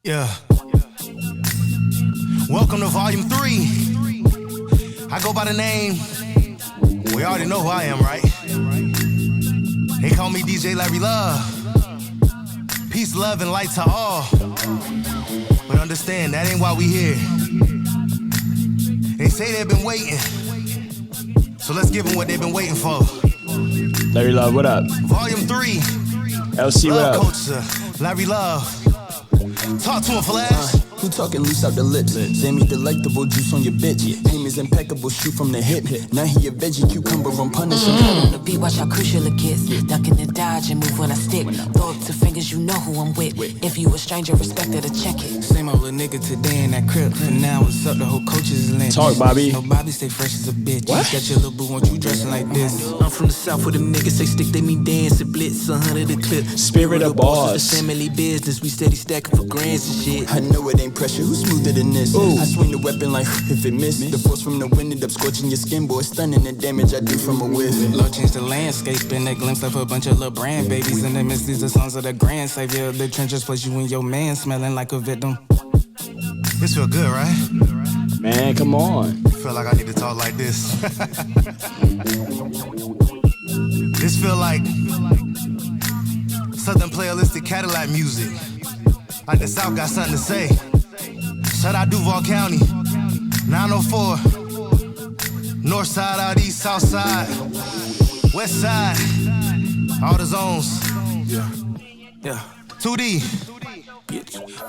Yeah. Welcome to Volume 3. I go by the name, we already know who I am, right? They call me DJ Larry Love. Peace, love, and light to all. But understand, that ain't why we here. They say they've been waiting. So let's give them what they've been waiting for. Larry Love, what up? Volume 3. LC, what up? L.O.V.E Culture, Larry Love. Talk to him, Flash. Who talking loose out the lips? Sammy delectable juice on your bitch. Aim is impeccable, shoot from the hip. Now he a veggie cucumber, I'm punishing. On the beat, watch how crucial it gets. Ducking and dodge and move when I stick. Throw up two fingers, you know who I'm with. If you a stranger, respect it or check it. Same old little nigga today in that crib. For now, what's up? The whole coach is lynch. Talk, Bobby. No, Bobby stay fresh as a bitch. What? Got your little boo, want you dressing like this. I'm from the south where them niggas say stick, they me dance and blitz. 100 a clip. Spirit of boss. The family business, we steady stacking for grands and shit. I know it ain't pressure, who's smoother than this? I swing the weapon like if it missed. The force from the wind end up scorching your skin, boy. Stunning the damage I do from a whiff. Love changed the landscape and that glimpse of a bunch of little brand babies. In the midst, these are sons of the grand savior. The trenches place you and your man smelling like a victim. This feel good, right? Man, come on. Feel like I need to talk like this. This feel like Southern playalistic Cadillac music. Like the South got something to say. Shout out Duval County, 904. North side, out east, south side, west side, all the zones. Yeah. 2D.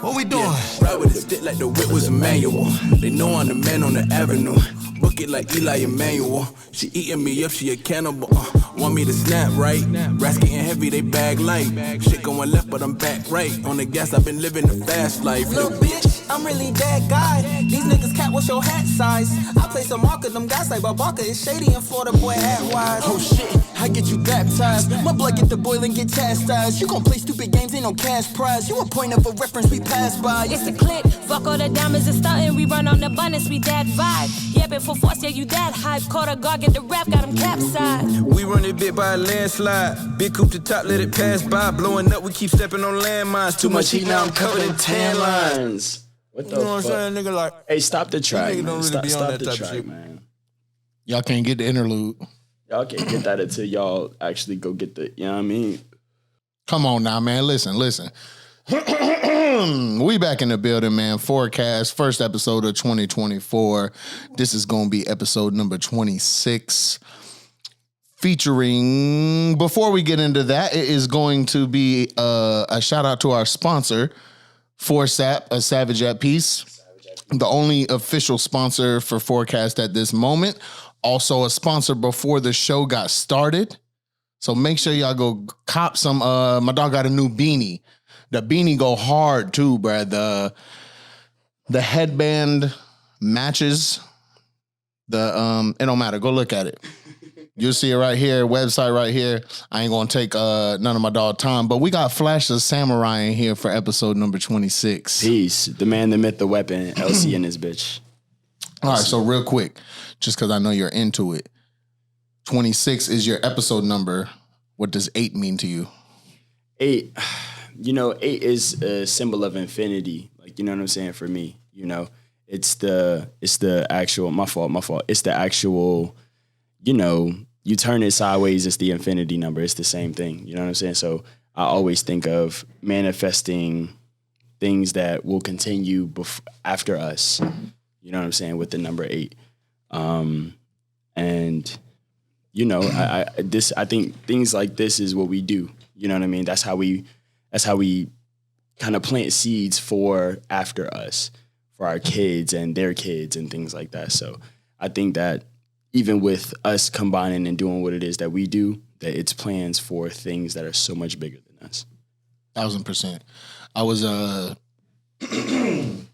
What we doing? Ride with a stick like the whip was a manual. They know I'm the man on the avenue. Book it like Eli Emmanuel. She eating me up, she a cannibal. Want me to snap, right? Rats getting heavy, they bag light. Shit going left, but I'm back right. On the gas, I've been living the fast life. Little bitch, I'm really that guy. These niggas cat, what's your hat size? I play some market, them guys like Babaka is shady and Florida boy hat wide. Oh shit, I get you baptized. My blood get the boiling, get chastised. You gon' play stupid games, ain't no cash prize. You a point of a reference, we pass by. It's a click, fuck all the diamonds and stuntin'. We run on the abundance, we that vibe. Yeah, before force, yeah, you that hype. Caught a guard, get the rap, got him capsized. We run it bit by a landslide. Big coupe to top, let it pass by. Blowing up, we keep stepping on landmines. Too much heat, now I'm covered in tan lines. What the You know what I'm fuck? saying, nigga? Like, Hey, stop the track, nigga man. don't really Stop, be on stop that the type of track, shit. man. Y'all can't get the interlude. Y'all can't get that until y'all actually go get the, you know what I mean? Come on now, man. Listen. We back in the building, man. Forecast, first episode of 2024. This is going to be episode number 26. Featuring, before we get into that, it is going to be a shout out to our sponsor, ForSap, a Savage at Peace. The only official sponsor for Forecast at this moment. Also a sponsor before the show got started. So make sure y'all go cop some. My dog got a new beanie. The beanie go hard too, bruh. The headband matches. It don't matter. Go look at it. You'll see it right here. Website right here. I ain't gonna take none of my dog time, but we got Flash the Samurai in here for episode number 26. Peace. The man, the myth, the weapon. LC and his bitch. All right, so real quick, just because I know you're into it. 26 is your episode number. What does 8 mean to you? 8, 8 is a symbol of infinity. Like, you know what I'm saying? For me, it's the actual, my fault. It's the actual, you turn it sideways, it's the infinity number. It's the same thing. You know what I'm saying? So I always think of manifesting things that will continue after us. You know what I'm saying? With the number 8. I think things like this is what we do. You know what I mean? That's how we kind of plant seeds for after us, for our kids and their kids and things like that. So I think that even with us combining and doing what it is that we do, that it's plans for things that are so much bigger than us. 1000%. I was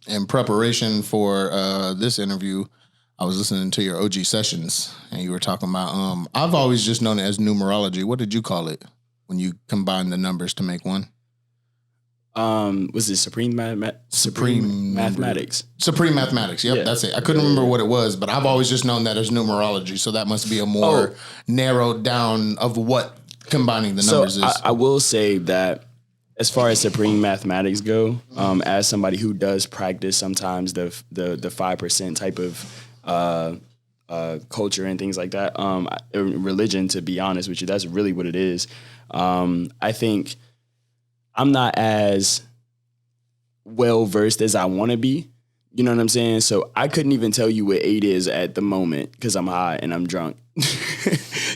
in preparation for this interview. I was listening to your OG sessions, and you were talking about. I've always just known it as numerology. What did you call it when you combine the numbers to make one? Was it Supreme Mathematics? Supreme Mathematics. Yep, that's it. I couldn't remember what it was, but I've always just known that as numerology. So that must be a more narrowed down of what combining the numbers is. I will say that as far as supreme mathematics go, as somebody who does practice sometimes the 5% type of culture and things like that, religion, to be honest with you, that's really what it is. I think I'm not as well versed as I want to be. You know what I'm saying? So I couldn't even tell you what 8 is at the moment because I'm high and I'm drunk.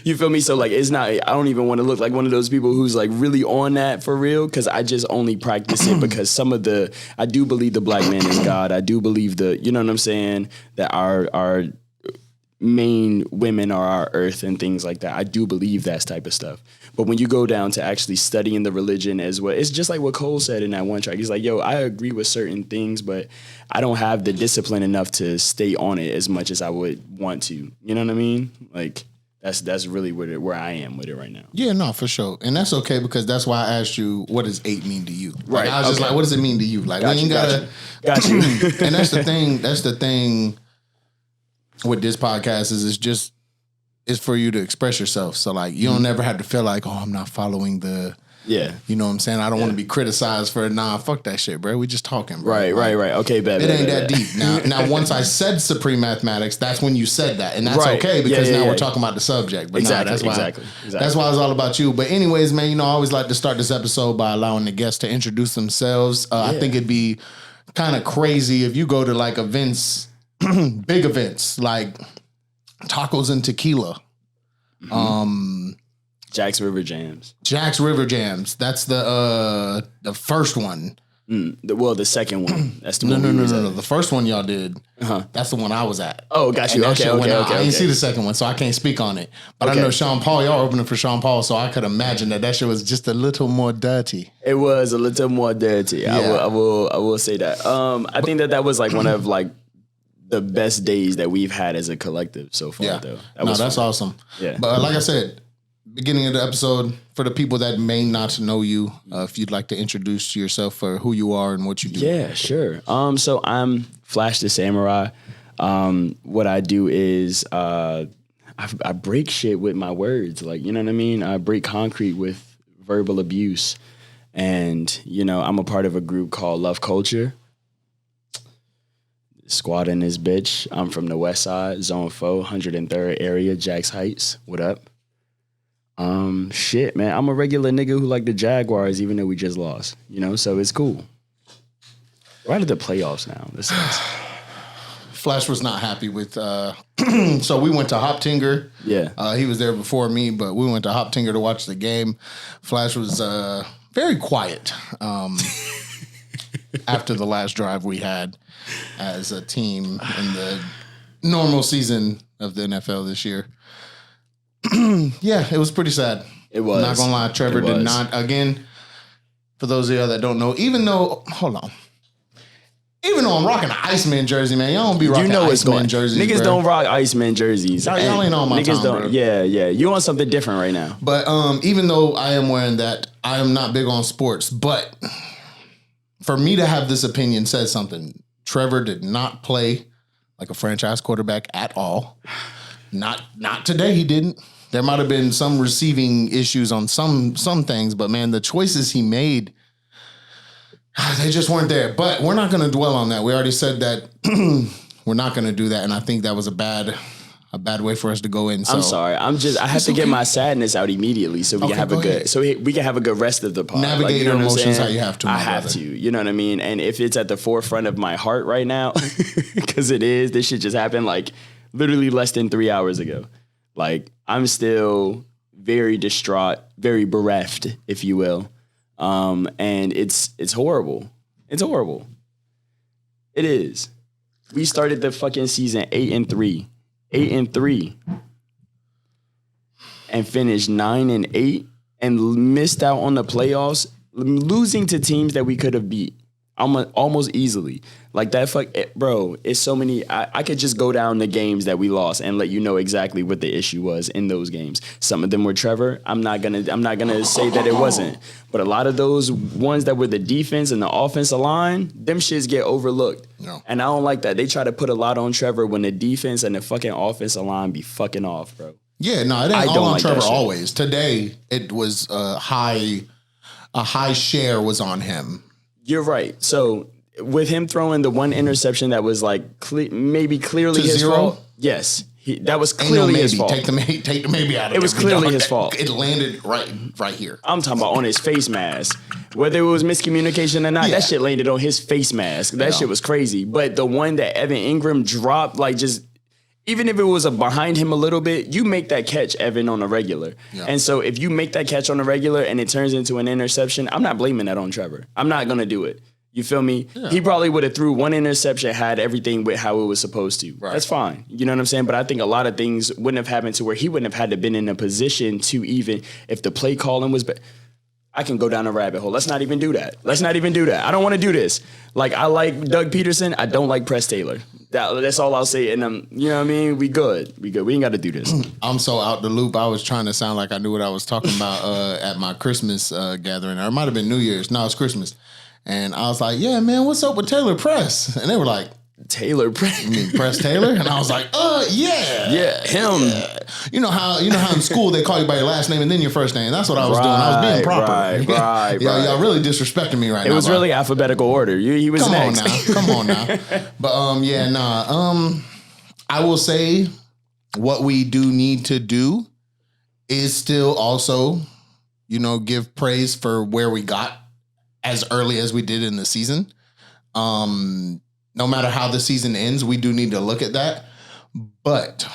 You feel me? So like, it's not, I don't even want to look like one of those people who's like really on that for real, because I just only practice it because I do believe the black man is God. I do believe you know what I'm saying, that our main women are our earth and things like that. I do believe that type of stuff. But when you go down to actually studying the religion as well, it's just like what Cole said in that one track. He's like, yo, I agree with certain things, but I don't have the discipline enough to stay on it as much as I would want to. You know what I mean? Like, that's really where I am with it right now. Yeah, no, for sure. And that's okay, because that's why I asked you, what does 8 mean to you? Right. Like, I was just like, what does it mean to you? Like, Got we you, ain't got you. And that's the thing with this podcast is it's for you to express yourself. So like, you don't ever have to feel like, oh, I'm not following you know what I'm saying? I don't want to be criticized for it. Nah, fuck that shit, bro. We just talking, bro. Right. Okay, bet. It ain't that deep. Now, once I said supreme mathematics, that's when you said that. And that's okay, because now we're talking about the subject. But exactly, that's why exactly. That's why it's all about you. But anyways, man, you know, I always like to start this episode by allowing the guests to introduce themselves. I think it'd be kind of crazy if you go to like events, big events, like Tacos and Tequila. Jags River Jams. That's the first one. The second one. That's the no. one. The first one y'all did. That's the one I was at. Oh, got you. Okay. I didn't see the second one, so I can't speak on it. But I know Sean Paul. Y'all opening for Sean Paul, so I could imagine that shit was just a little more dirty. It was a little more dirty. Yeah. I will say that. I think that was like one of like the best days that we've had as a collective so far. Though. That's awesome. Yeah. But like I said, beginning of the episode, for the people that may not know you, if you'd like to introduce yourself for who you are and what you do. Yeah, sure. So I'm Flash the Samurai. What I do is I break shit with my words. Like, you know what I mean? I break concrete with verbal abuse. And, you know, I'm a part of a group called L.O.V.E Culture. Squad in this bitch. I'm from the West Side, Zone 4, 103rd area, Jags Heights. What up? Shit, man. I'm a regular nigga who like the Jaguars, even though we just lost. You know, so it's cool. We're out of the playoffs now. This sucks. Flash was not happy with. So we went to Hoptinger. Yeah. He was there before me, but we went to Hoptinger to watch the game. Flash was very quiet after the last drive we had as a team in the normal season of the NFL this year. Yeah, it was pretty sad. It was. Not gonna lie, Trevor did not. Again, for those of y'all that don't know, even though I'm rocking an Iceman jersey, man, y'all don't be rocking Iceman jerseys. Niggas don't rock Iceman jerseys. Y'all ain't on my time, bro. Yeah. You want something different right now. But even though I am wearing that, I am not big on sports. But for me to have this opinion says something. Trevor did not play like a franchise quarterback at all. Not today, he didn't. There might have been some receiving issues on some things, but man, the choices he made, they just weren't there. But we're not going to dwell on that. We already said that we're not going to do that, and I think that was a bad way for us to go in. So. I'm sorry. I have to get my sadness out immediately so we can have a good rest of the pod. Navigate your emotions how you have to. I have to. You know what I mean? And if it's at the forefront of my heart right now, because it is, this shit just happened like literally less than 3 hours ago. Like, I'm still very distraught, very bereft, if you will. And it's horrible. It's horrible. It is. We started the fucking season 8-3. 8-3. And finished 9-8 and missed out on the playoffs, losing to teams that we could have beat almost easily. Like that bro, it's so many. I could just go down the games that we lost and let you know exactly what the issue was in those games. Some of them were Trevor. I'm not gonna say that it wasn't. But a lot of those ones that were the defense and the offensive line, them shits get overlooked. No. And I don't like that. They try to put a lot on Trevor when the defense and the fucking offensive line be fucking off, bro. Yeah, no, it ain't all on Trevor always. Today, it was high a high share was on him. You're right. So with him throwing the one interception that was like maybe clearly To his 0? fault. Yes. That was Ain't no clearly maybe. his fault. Take the maybe out of it. It was clearly his fault. It landed right here. I'm talking about on his face mask. Whether it was miscommunication or not, Yeah. that shit landed on his face mask. That shit was crazy. But the one that Evan Ingram dropped, like just even if it was behind him a little bit, you make that catch, Evan, on a regular. Yeah. And so if you make that catch on a regular and it turns into an interception, I'm not blaming that on Trevor. I'm not gonna do it. You feel me? Yeah. He probably would have threw one interception, had everything with how it was supposed to. Right. That's fine. You know what I'm saying? But I think a lot of things wouldn't have happened to where he wouldn't have had to been in a position to even, if the play calling was I can go down a rabbit hole. Let's not even do that. I don't want to do this. Like, I like Doug Peterson. I don't like Press Taylor. That's all I'll say. And you know what I mean? We good. We ain't got to do this. I'm so out the loop. I was trying to sound like I knew what I was talking about at my Christmas gathering. Or it might have been New Year's. No, it's Christmas. And I was like, yeah, man, what's up with Taylor Press? And they were like, Taylor Press? You mean Press Taylor? And I was like, yeah. Yeah, him. Yeah. You know how in school they call you by your last name and then your first name? That's what I was doing. I was being proper. Right. Y'all really disrespecting me right now. It was really alphabetical order. He was next. Come on now. But I will say what we do need to do is still also, give praise for where we got as early as we did in the season. No matter how the season ends, we do need to look at that. But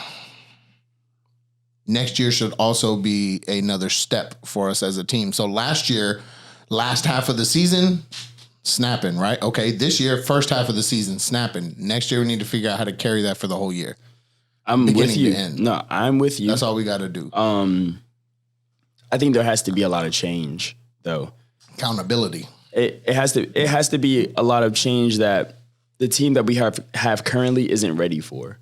next year should also be another step for us as a team. So last year, last half of the season, snapping, right? Okay, this year, first half of the season, snapping. Next year, we need to figure out how to carry that for the whole year. I'm with you. To end. No, I'm with you. That's all we got to do. I think there has to be a lot of change, though. Accountability. It has to be a lot of change that the team that we have currently isn't ready for.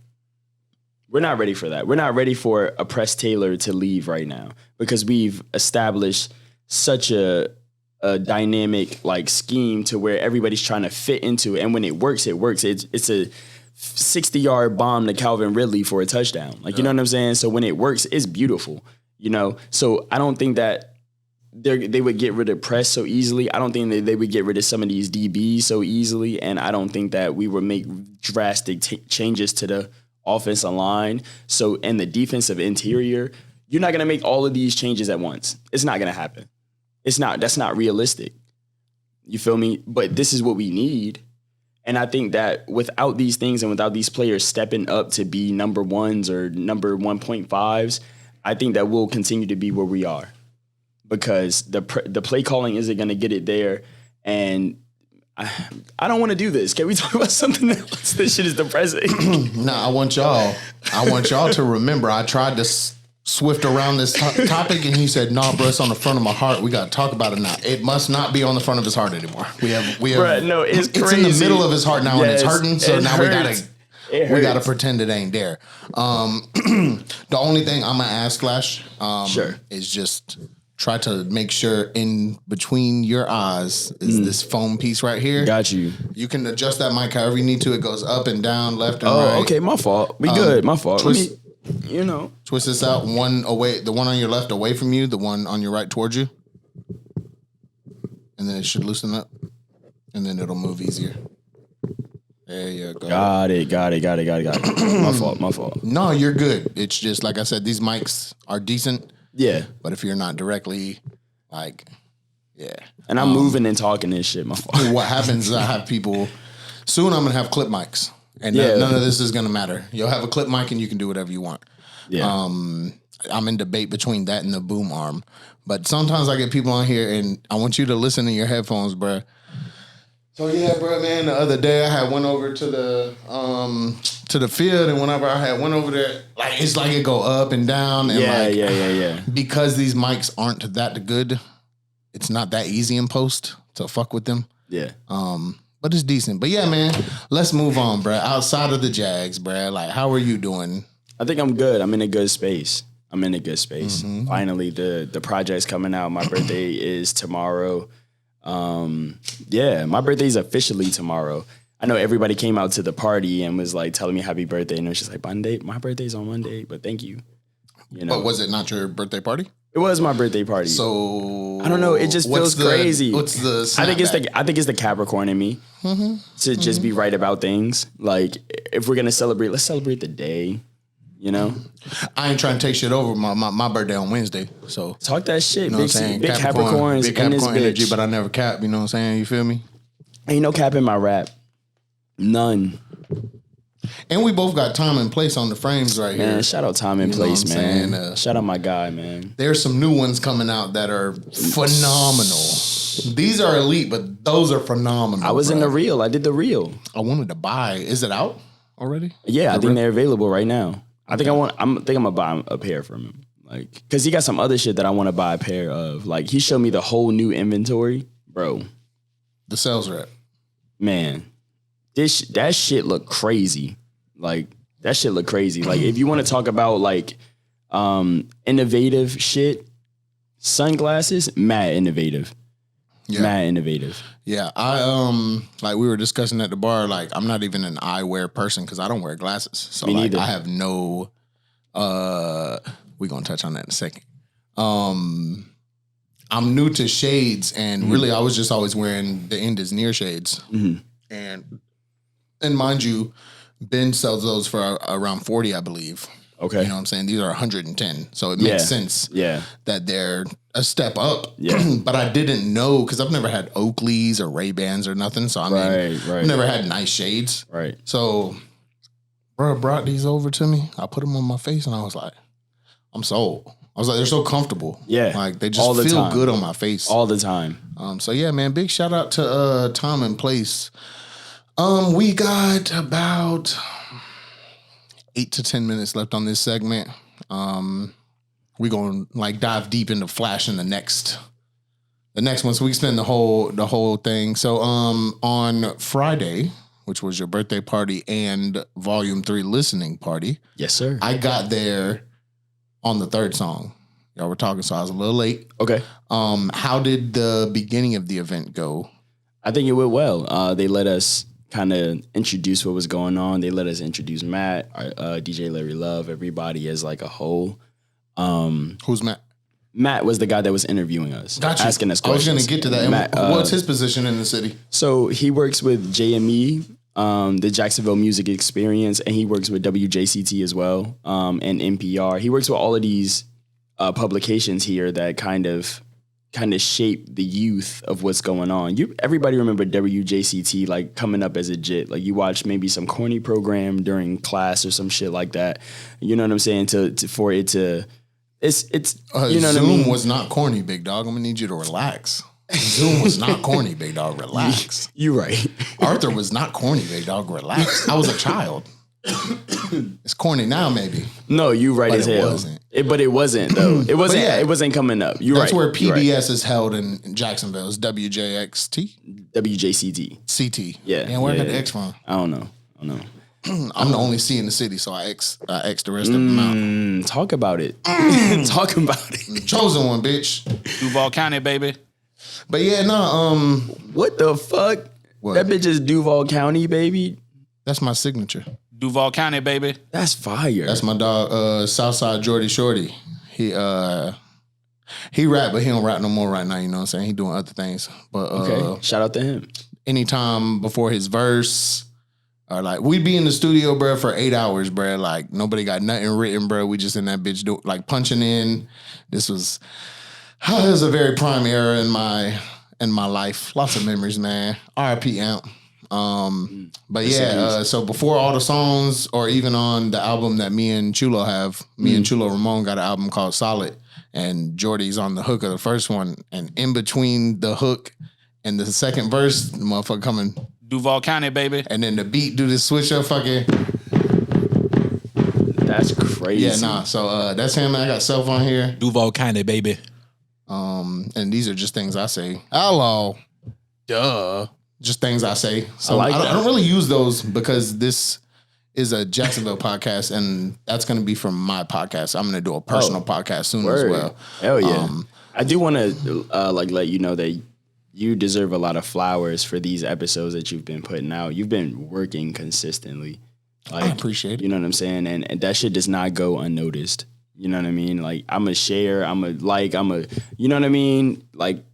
We're not ready for that. We're not ready for a Press Taylor to leave right now because we've established such a dynamic scheme to where everybody's trying to fit into it. And when it works, it works. It's a 60-yard bomb to Calvin Ridley for a touchdown. You know what I'm saying? So when it works, it's beautiful. So I don't think that they would get rid of Press so easily. I don't think that they would get rid of some of these DBs so easily. And I don't think that we would make drastic changes to the offensive line. So, and the defensive interior, you're not going to make all of these changes at once. It's not going to happen. That's not realistic. You feel me? But this is what we need. And I think that without these things and without these players stepping up to be number ones or number 1.5s, I think that we'll continue to be where we are. Because the play calling isn't going to get it there. And I don't want to do this. Can we talk about something else? This shit is depressing. I want y'all to remember I tried to swift around this topic and he said, nah, bro, it's on the front of my heart. We got to talk about it now. It must not be on the front of his heart anymore. We have. Bruh, no, it's crazy. In the middle of his heart now and it's hurting. So now hurts. we got to pretend it ain't there. The only thing I'm going to ask, Flash, is just try to make sure in between your eyes is this foam piece right here. Got you. You can adjust that mic however you need to. It goes up and down, left and right. Oh, okay. My fault. We good. My fault. Twist Twist this out. One away. The one on your left away from you. The one on your right towards you. And then it should loosen up. And then it'll move easier. There you go. Got it. My fault. No, you're good. It's just, like I said, these mics are decent. Yeah. But if you're not directly, And I'm moving and talking this shit, my fault. What happens is I have people, soon I'm going to have clip mics. And none of this is going to matter. You'll have a clip mic and you can do whatever you want. Yeah. I'm in debate between that and the boom arm. But sometimes I get people on here and I want you to listen in your headphones, bruh. So bro, man, the other day I had went over to the field, and whenever I had went over there, it's like it go up and down. And yeah. Because these mics aren't that good, it's not that easy in post to fuck with them. Yeah. But it's decent. But yeah, man, let's move on, bro. Outside of the Jags, bro, how are you doing? I think I'm good. I'm in a good space. Mm-hmm. Finally, the project's coming out. My birthday is tomorrow. My birthday's officially tomorrow. I know everybody came out to the party and was telling me happy birthday, and it was just Monday. My birthday's on Monday, but thank you. You know, But was it not your birthday party? it was my birthday party. So I don't know. It just feels crazy. What's the? I think snapback? it's the Capricorn in me to just be right about things. Like if we're gonna celebrate, let's celebrate the day. You know, I ain't trying to take shit over my birthday on Wednesday. So talk that shit. you know what I'm saying? Big Capricorns big in this Capricorn energy, bitch. but I never cap. You know what I'm saying? You feel me? Ain't no cap in my rap. None. And we both got time and place on the frames right Man, here. shout out Time and You know Place, what I'm man. saying? Shout out my guy, man. There's some new ones coming out that are phenomenal. These are elite, but those are phenomenal. I was in bro. the reel. I did the reel. I wanted to buy. Is it out already? Yeah, I think they're available right now. I think I'm gonna buy a pair from him. Like, cause he got some other shit that I want to buy a pair of. Like, he showed me the whole new inventory, bro. The sales rep. Man, that shit look crazy. Like, that shit look crazy. Like, if you want to talk about like innovative shit, sunglasses, mad innovative. Yeah. Mad innovative. Yeah, I like we were discussing at the bar. Like, I'm not even an eyewear person because I don't wear glasses. So Me like, neither. I have no. We're gonna touch on that in a second. I'm new to shades, and really, I was just always wearing the Indus near shades, and mind you, Ben sells those for around 40, I believe. Okay. You know what I'm saying? These are 110, so it makes sense. Yeah. That they're a step up. Yeah. But I didn't know because I've never had Oakleys or Ray-Bans or nothing. So I mean, Right. I've never had nice shades. Right. So bro brought these over to me. I put them on my face and I was like, I'm sold. I was like, they're so comfortable. Yeah. Like they just All the feel time. good on my face. All the time. So yeah, man, big shout out to Time and Place. We got about 8 to 10 minutes left on this segment. We're gonna like dive deep into Flash in the next one. So we spend the whole thing. So on Friday, which was your birthday party and Volume 3 listening party, Yes, sir. I got there on the third song. Y'all were talking, so I was a little late. Okay. How did the beginning of the event go? I think it went well. They let us kind of introduce what was going on. They let us introduce Matt, DJ Larry Love, everybody as like a whole. Who's Matt? Matt was the guy that was interviewing us, Gotcha. asking us I was questions. going to get to that. Matt, What's his position in the city? So he works with JME, the Jacksonville Music Experience, and he works with WJCT as well, and NPR. He works with all of these publications here that kind of shape the youth of what's going on. Everybody remember WJCT like coming up as a jit. Like you watch maybe some corny program during class or some shit like that. You know what I'm saying? For it to it's you know Zoom what I mean? was not corny, big dog. I'm gonna need you to relax. Zoom was not corny, big dog. Relax. You right. Arthur was not corny, big dog. Relax. I was a child. It's corny now, maybe. No, you right But as it hell. wasn't. But it wasn't though. It wasn't. yeah. It wasn't coming up. You're That's right. where You're PBS right. is held in Jacksonville. It's WJXT? WJCT. CT. Yeah. And where I got yeah. the X from? I don't know. I'm the only C in the city, so I X the rest of them out. Talk about it. Talk about it. Chosen one, bitch. Duval County, baby. But yeah, no, What the fuck? What? That bitch is Duval County, baby. that's my signature. Duval County, baby. That's fire. That's my dog, Southside Jordy Shorty. He rap, but he don't rap no more right now, you know what I'm saying? He doing other things. But okay. Shout out to him. anytime before his verse, or like we'd be in the studio, bro, for 8 hours, bro. Like nobody got nothing written, bro. We just in that bitch like punching in. This was a very prime era in my life. Lots of memories, man. R.I.P. Amp. But yeah, so before all the songs, or even on the album that me and Chulo have, me and Chulo Ramon got an album called Solid, and Jordy's on the hook of the first one, and in between the hook and the second verse, the motherfucker coming, Duval County, baby. and then the beat do this switch up fucking. That's crazy. Yeah, nah. So that's him. I got Self on here. Duval County, baby. And these are just things I say. Hello. Duh. Just things I say. So I like that. I don't really use those because this is a Jacksonville podcast, and that's going to be from my podcast. I'm going to do a personal podcast soon as well. Hell yeah. I do want to let you know that you deserve a lot of flowers for these episodes that you've been putting out. You've been working consistently. Like, I appreciate it. You know what I'm saying? And that shit does not go unnoticed. You know what I mean? Like, I'm a share, I'm a like, I'm a, you know what I mean? Like,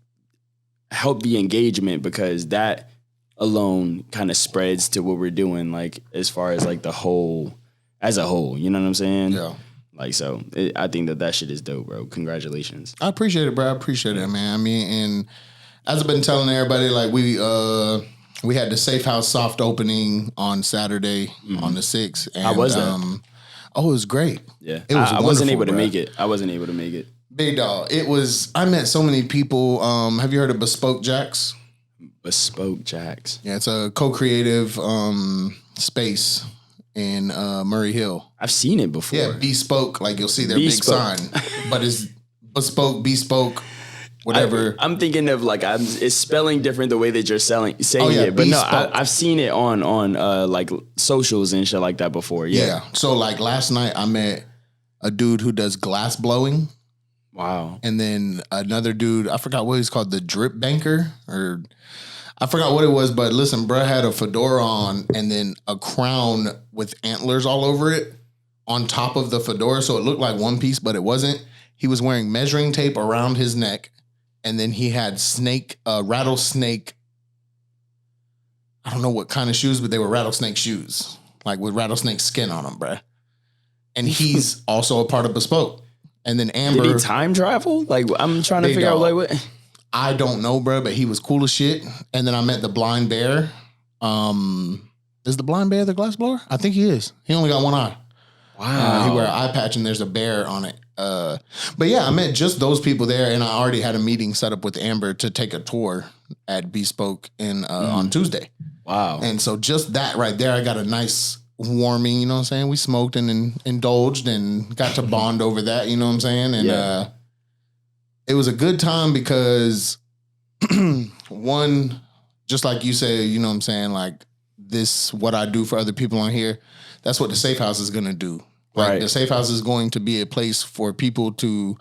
help the engagement, because that alone kind of spreads to what we're doing, like, as far as like the whole, as a whole, you know what I'm saying? Yeah. Like, so I think that shit is dope, bro. Congratulations. I appreciate it, bro. I appreciate it, man. I mean, and as I've been telling everybody, like we had the Safehouse soft opening on Saturday on the 6th. And, How was that? Oh, it was great. Yeah. It was I wasn't able to bro. make it. I wasn't able to make it. Big dog. It was, I met so many people. Have you heard of Bespoke Jags? Bespoke Jags. Yeah, it's a co-creative space in Murray Hill. I've seen it before. Yeah, Bespoke, like you'll see their Bespoke. big sign. But it's Bespoke, whatever. I'm thinking of like, it's spelling different the way that you're saying it. But no, Bespoke. I've seen it on like socials and shit like that before. Yeah. So like last night I met a dude who does glass blowing. Wow. And then another dude, I forgot what he's called, the drip banker, or I forgot what it was, but listen, bruh had a fedora on and then a crown with antlers all over it on top of the fedora. So it looked like one piece, but it wasn't. He was wearing measuring tape around his neck. And then he had rattlesnake. I don't know what kind of shoes, but they were rattlesnake shoes, like with rattlesnake skin on them, bruh. And he's also a part of Bespoke. And then Amber. Did he time travel? Like, I'm trying to figure out like what. I don't know, bro, but he was cool as shit. And then I met the blind bear. Is the blind bear the glass blower? I think he is. He only got one eye. Wow. He wear an eye patch and there's a bear on it. But yeah, I met just those people there, and I already had a meeting set up with Amber to take a tour at Bespoke on Tuesday. Wow. And so just that right there, I got a nice warming, you know what I'm saying? We smoked and indulged and got to bond over that, you know what I'm saying? And it was a good time because one, just like you say, you know what I'm saying, like this, what I do for other people on here, that's what the Safehouse is going to do. Like Right. the Safehouse is going to be a place for people to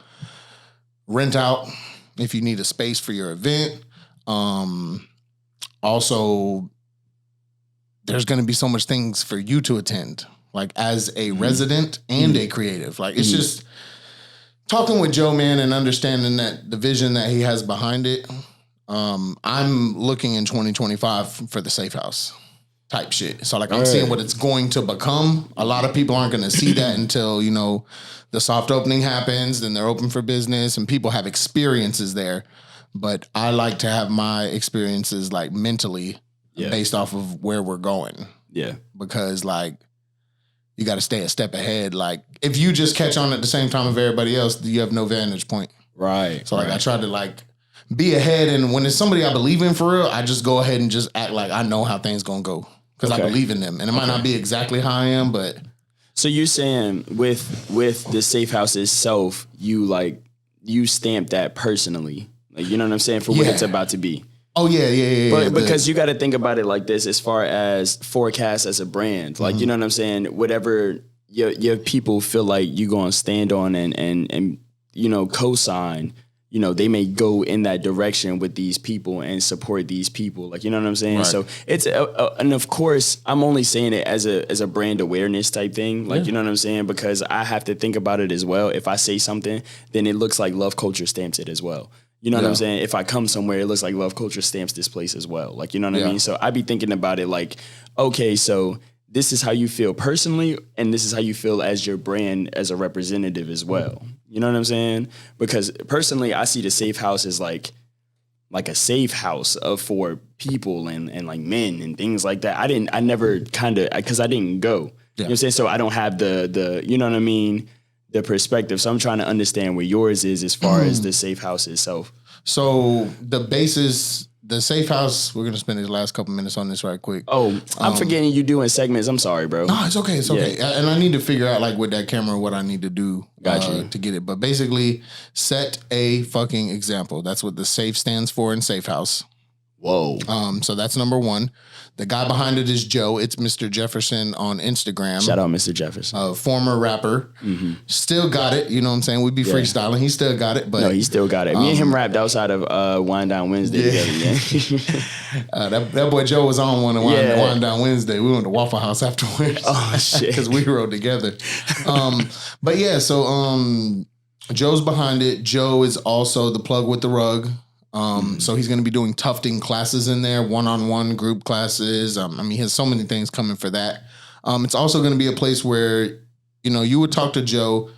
rent out if you need a space for your event. Also, there's going to be so much things for you to attend, like as a resident and a creative. Like it's just talking with Joe, man, and understanding that the vision that he has behind it. I'm looking in 2025 for the Safehouse type shit. So like I'm seeing what it's going to become. A lot of people aren't going to see that until, you know, the soft opening happens, then they're open for business and people have experiences there. But I like to have my experiences like mentally based off of where we're going. Yeah. Because like you got to stay a step ahead. Like if you just catch on at the same time of everybody else, you have no vantage point. Right. So like I try to like be ahead, and when it's somebody I believe in for real, I just go ahead and just act like I know how things gonna go because I believe in them, and it might not be exactly how I am, but. So you're saying with the Safehouse itself, you stamp that personally, like, you know what I'm saying, for what it's about to be. Oh yeah. But because you got to think about it like this, as far as forecast as a brand, like, you know what I'm saying, whatever your people feel like you gonna stand on and you know, co-sign. You know, they may go in that direction with these people and support these people. Like, you know what I'm saying? Right. So it's, and of course, I'm only saying it as a brand awareness type thing. Like, you know what I'm saying? Because I have to think about it as well. If I say something, then it looks like L.O.V.E Culture stamps it as well. You know what I'm saying? If I come somewhere, it looks like L.O.V.E Culture stamps this place as well. Like, you know what I mean? So I be thinking about it like, okay, so this is how you feel personally, and this is how you feel as your brand as a representative as well. You know what I'm saying? Because personally, I see the Safehouse as like a safe house for people and like men and things like that. I never because I didn't go. You know what I'm saying? So I don't have the you know what I mean, the perspective. So I'm trying to understand where yours is as far as the Safehouse itself. So the basis, the Safehouse, we're gonna spend these last couple minutes on this right quick. Oh, I'm forgetting you doing segments. I'm sorry, bro. No, it's okay. It's okay. And I need to figure out like with that camera what I need to do to get it. But basically, set a fucking example. That's what the SAFE stands for in Safehouse. Whoa. So that's number one. The guy behind it is Joe. It's Mr. Jefferson on Instagram. Shout out Mr. Jefferson. Former rapper. Still got it. You know what I'm saying? We'd be freestyling. He still got it. But No, he still got it. Me and him rapped outside of Wind Down Wednesday together, man. that boy Joe was on one of Wind Down Wednesday. We went to Waffle House afterwards. Oh, shit. Because we rode together. But yeah, so Joe's behind it. Joe is also the plug with the rug. So he's going to be doing tufting classes in there, one-on-one group classes. I mean, he has so many things coming for that. It's also going to be a place where, you would talk to Joe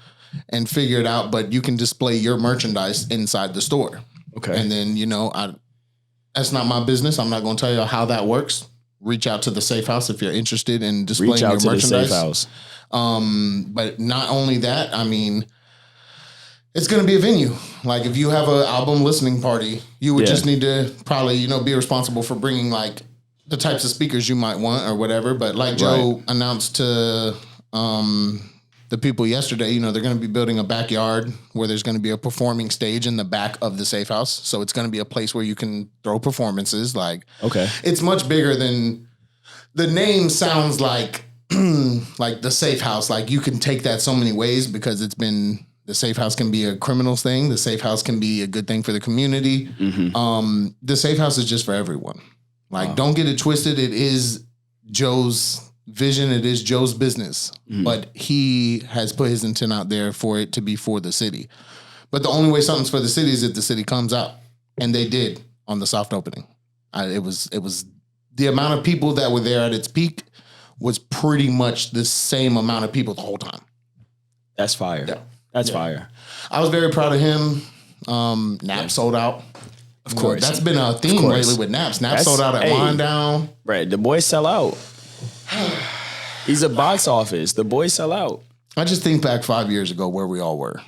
and figure it out, but you can display your merchandise inside the store. Okay. And then, that's not my business. I'm not going to tell you how that works. Reach out to the Safehouse if you're interested in displaying your merchandise. The Safehouse. But not only that, I mean, it's going to be a venue. Like if you have an album listening party, you would just need to probably, be responsible for bringing like the types of speakers you might want or whatever. But like Joe announced to the people yesterday, they're going to be building a backyard where there's going to be a performing stage in the back of the Safehouse. So it's going to be a place where you can throw performances. Like, it's much bigger than the name sounds like, like the Safehouse. Like you can take that so many ways because it's been. The Safehouse can be a criminals thing. The Safehouse can be a good thing for the community. The Safehouse is just for everyone. Like, don't get it twisted. It is Joe's vision. It is Joe's business. But he has put his intent out there for it to be for the city. But the only way something's for the city is if the city comes out. And they did on the soft opening. It was the amount of people that were there at its peak was pretty much the same amount of people the whole time. That's fire. Yeah. That's fire. I was very proud of him. Nap sold out. Of course. That's been a theme lately with Naps. Nap sold out at Wind Down. Right. The boys sell out. He's a box office. The boys sell out. I just think back 5 years ago where we all were.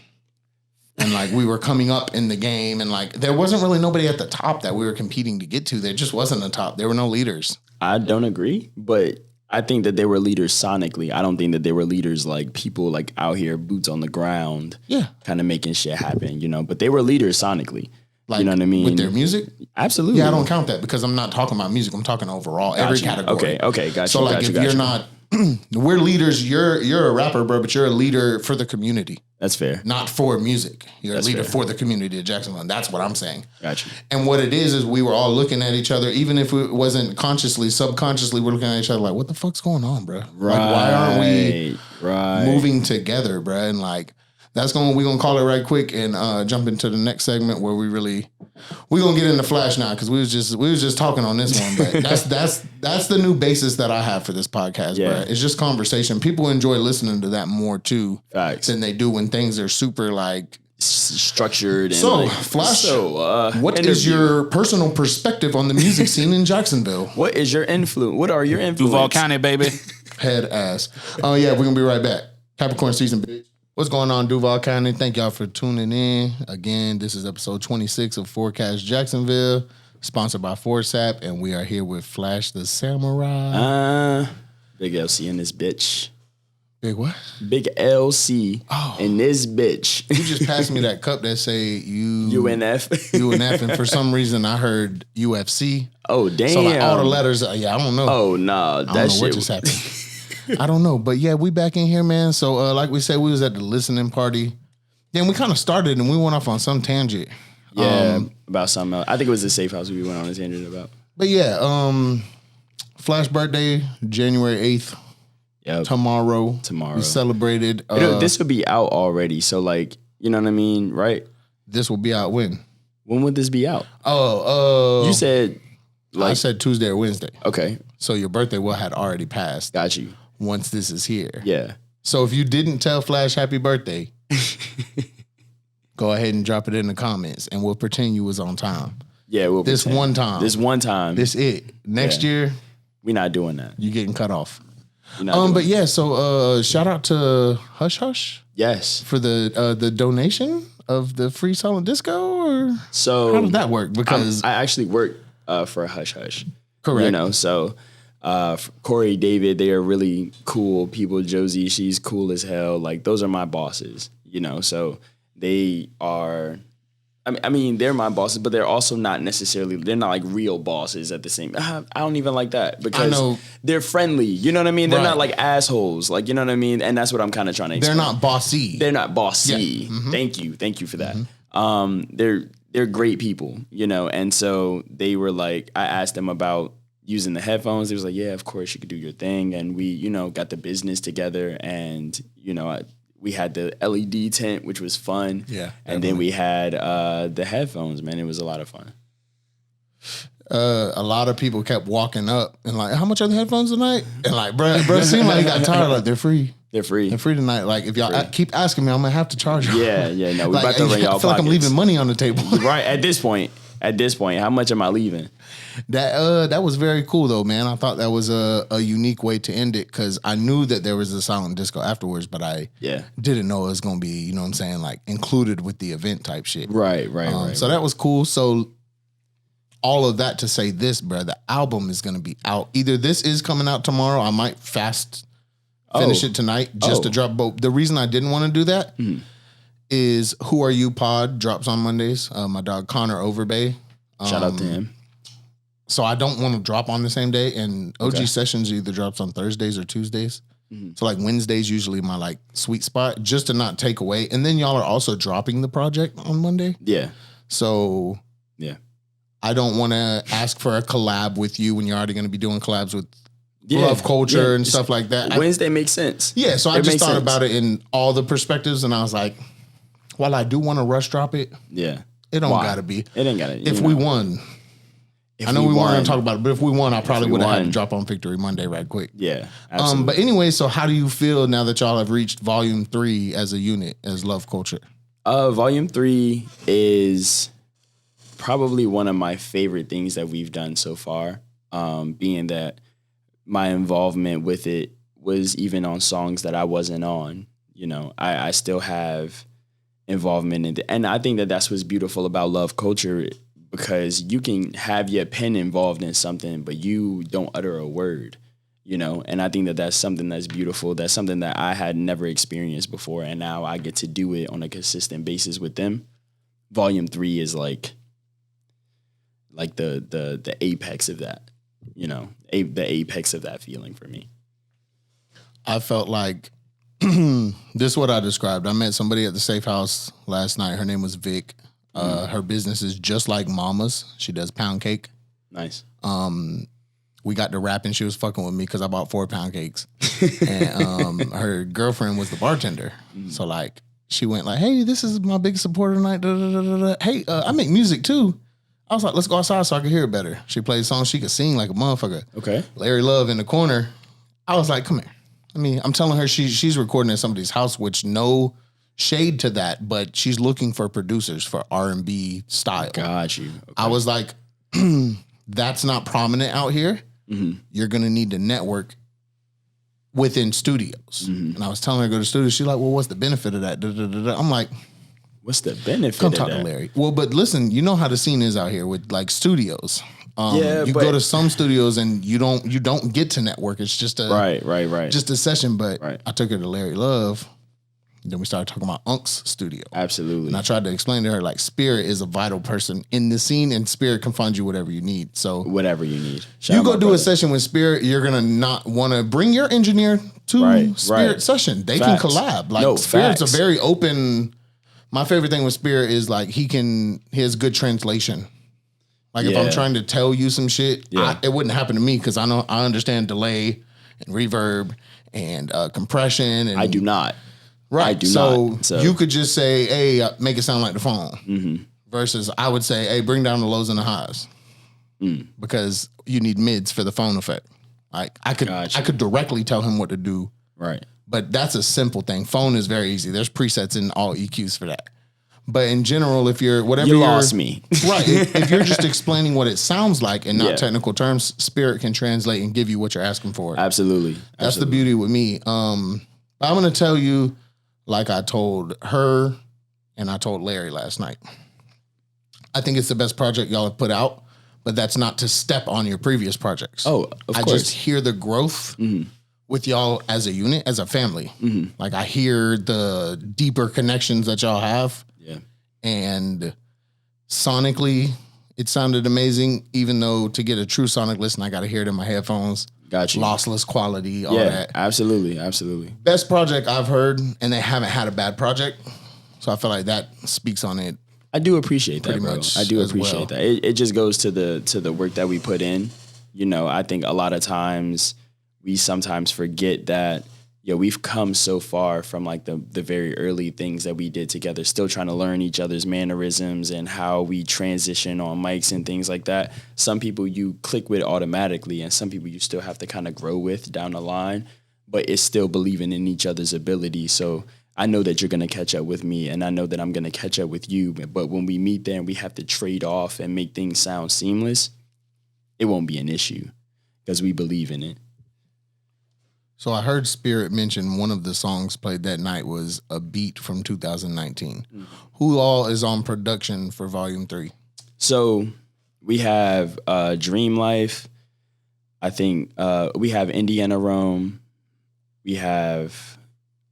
And like we were coming up in the game and like there wasn't really nobody at the top that we were competing to get to. There just wasn't a top. There were no leaders. I don't agree, but I think that they were leaders sonically. I don't think that they were leaders like people like out here, boots on the ground, kind of making shit happen, But they were leaders sonically. Like, you know what I mean? With their music? Absolutely. Yeah, I don't count that because I'm not talking about music. I'm talking overall, every category. Okay, gotcha. So like if you're not, we're leaders, you're a rapper, bro, but you're a leader for the community. That's fair. Not for music. You're a leader for the community of Jacksonville. And that's what I'm saying. Gotcha. And what it is we were all looking at each other, even if it wasn't consciously, subconsciously, we're looking at each other like, what the fuck's going on, bro? Right. Like, why aren't we moving together, bro? And like, we're going to call it right quick and jump into the next segment where we're going to get into Flash now because we was just talking on this one. But that's the new basis that I have for this podcast, bro. It's just conversation. People enjoy listening to that more too than they do when things are super like structured. So, and Flash, what is your personal perspective on the music scene in Jacksonville? What is your influence? What are your influences? Duval County, baby. Head ass. Oh yeah, we're going to be right back. Capricorn season, bitch. What's going on, Duval County? Thank y'all for tuning in. Again, this is episode 26 of Forecast Jacksonville, sponsored by Forsap, and we are here with Flash the Samurai. Big LC in this bitch. Big what? Big LC in this bitch. You just passed me that cup that say UNF. UNF, and for some reason I heard UFC. Oh, damn. So like all the letters, I don't know. Oh, no. I don't know what just happened. I don't know, but yeah, we back in here, man. So like we said, we was at the listening party. Then we kind of started and we went off on some tangent. Yeah, about something else. I think it was the Safehouse we went on a tangent about. But yeah, Flash birthday, January 8th. Yep. Tomorrow. We celebrated. This will be out already. So like, you know what I mean, right? This will be out when? When would this be out? You said I said Tuesday or Wednesday. Okay. So your birthday had already passed. Got you. Once this is here. Yeah. So if you didn't tell Flash happy birthday, go ahead and drop it in the comments and we'll pretend you was on time. Yeah, we'll This pretend. one time. This it. Next year, we're not doing that. You getting cut off. But yeah, so shout out to Hush Hush. Yes. For the donation of the free silent disco, or so how does that work? Because I actually work for Hush Hush. Correct. So Corey, David, they are really cool people. Josie, she's cool as hell. Like those are my bosses, so they are I mean, they're my bosses, but they're also not necessarily, they're not like real bosses at the same. I don't even like that because they're friendly. You know what I mean? They're not like assholes. Like, you know what I mean? And that's what I'm kind of trying to explain. They're not bossy. They're not bossy. Yeah. Mm-hmm. Thank you for that. They're great people, you know? And so they were like, I asked them about using the headphones. They was like, yeah, of course you could do your thing. And we, you know, got the business together and, you know, we had the LED tent, which was fun. Yeah. And then we had the headphones, man. It was a lot of fun. A lot of people kept walking up and like, how much are the headphones tonight? And like, bro, it seemed like he got tired. Like, they're free. They're free. They're free tonight. Like, if y'all keep asking me, I'm going to have to charge y'all. Yeah, no. We're like, about to run y'all I feel like I'm leaving money on the table. Right, at this point, how much am I leaving? That was very cool though, man. I thought that was a unique way to end it because I knew that there was a silent disco afterwards, but I didn't know it was going to be, you know what I'm saying, like included with the event type shit. Right. So that was cool. So all of that to say this, bro, the album is going to be out. Either this is coming out tomorrow. I might finish it tonight just to drop both. The reason I didn't want to do that is Who Are You Pod drops on Mondays. My dog Connor Overbay. Shout out to him. So I don't want to drop on the same day. And OG Sessions either drops on Thursdays or Tuesdays. So like Wednesday's usually my like sweet spot just to not take away. And then y'all are also dropping the project on Monday. Yeah. So I don't want to ask for a collab with you when you're already going to be doing collabs with L.O.V.E Culture and stuff like that. Wednesday makes sense. Yeah, so I just thought about it in all the perspectives, and I was like, while I do want to rush drop it, it don't gotta be. It ain't gotta. If we won, I know we wanted to talk about it, but if we won, I probably would have had to drop on Victory Monday right quick. Yeah, absolutely. But anyway, so how do you feel now that y'all have reached Volume 3 as a unit, as L.O.V.E Culture? Volume 3 is probably one of my favorite things that we've done so far, being that my involvement with it was even on songs that I wasn't on. You know, I still have involvement in it. And I think that that's what's beautiful about L.O.V.E Culture, because you can have your pen involved in something, but you don't utter a word, you know? And I think that that's something that's beautiful. That's something that I had never experienced before. And now I get to do it on a consistent basis with them. Volume 3 is like the apex of that. You know, the apex of that feeling for me. I felt like this is what I described. I met somebody at the Safehouse last night. Her name was Vic. Her business is just like Mama's. She does pound cake. Nice. We got to rapping. She was fucking with me because I bought 4 pound cakes. And her girlfriend was the bartender. So like she went like, hey, this is my big supporter tonight. Da, da, da, da, da. Hey, I make music too. I was like, let's go outside so I could hear it better. She played songs she could sing like a motherfucker. Okay. Larry Love in the corner. I was like, come here. I mean, I'm telling her she's recording at somebody's house, which no shade to that, but she's looking for producers for R&B style. Got you. Okay. I was like, that's not prominent out here. You're going to need to network within studios. And I was telling her to go to studios. She's like, well, what's the benefit of that? Da, da, da, da. I'm like, what's the benefit come of talk that? to Larry. Well, but listen, you know how the scene is out here with like studios. You but go to some studios and you don't get to network. It's just a right. just a session. But I took her to Larry Love. Then we started talking about Unc's studio. Absolutely. And I tried to explain to her like Spirit is a vital person in the scene, and Spirit can find you whatever you need. So whatever you need. You go do a session with Spirit, you're gonna not want to bring your engineer to Spirit session. They can collab. Like Spirit's a very open. My favorite thing with Spirit is like he has good translation. Like if I'm trying to tell you some shit, it wouldn't happen to me because I understand delay and reverb and compression. And I do not. Right. I do not. So you could just say, hey, make it sound like the phone. Versus I would say, hey, bring down the lows and the highs. Because you need mids for the phone effect. Like I could directly tell him what to do. Right. But that's a simple thing. Phone is very easy. There's presets in all EQs for that. But in general, if you're you lost me. Right. If you're just explaining what it sounds like and not technical terms, Spirit can translate and give you what you're asking for. Absolutely. That's the beauty with me. I'm going to tell you, like I told her and I told Larry last night, I think it's the best project y'all have put out, but that's not to step on your previous projects. Oh, of course. I just hear the growth with y'all as a unit, as a family. Like I hear the deeper connections that y'all have. Yeah. And sonically, it sounded amazing. Even though to get a true sonic listen, I got to hear it in my headphones. Got you. Lossless quality, all Yeah, that. absolutely. Best project I've heard, and they haven't had a bad project. So I feel like that speaks on it. I do appreciate that, Pretty bro. much I do as appreciate well. that. It just goes to the work that we put in. You know, I think a lot of times we sometimes forget that, we've come so far from like the very early things that we did together, still trying to learn each other's mannerisms and how we transition on mics and things like that. Some people you click with automatically, and some people you still have to kind of grow with down the line, but it's still believing in each other's ability. So I know that you're going to catch up with me, and I know that I'm going to catch up with you. But when we meet there and we have to trade off and make things sound seamless, it won't be an issue because we believe in it. So I heard Spirit mention one of the songs played that night was a beat from 2019. Mm-hmm. Who all is on production for Volume 3? So we have Dream Life. I think we have Indiana Rome. We have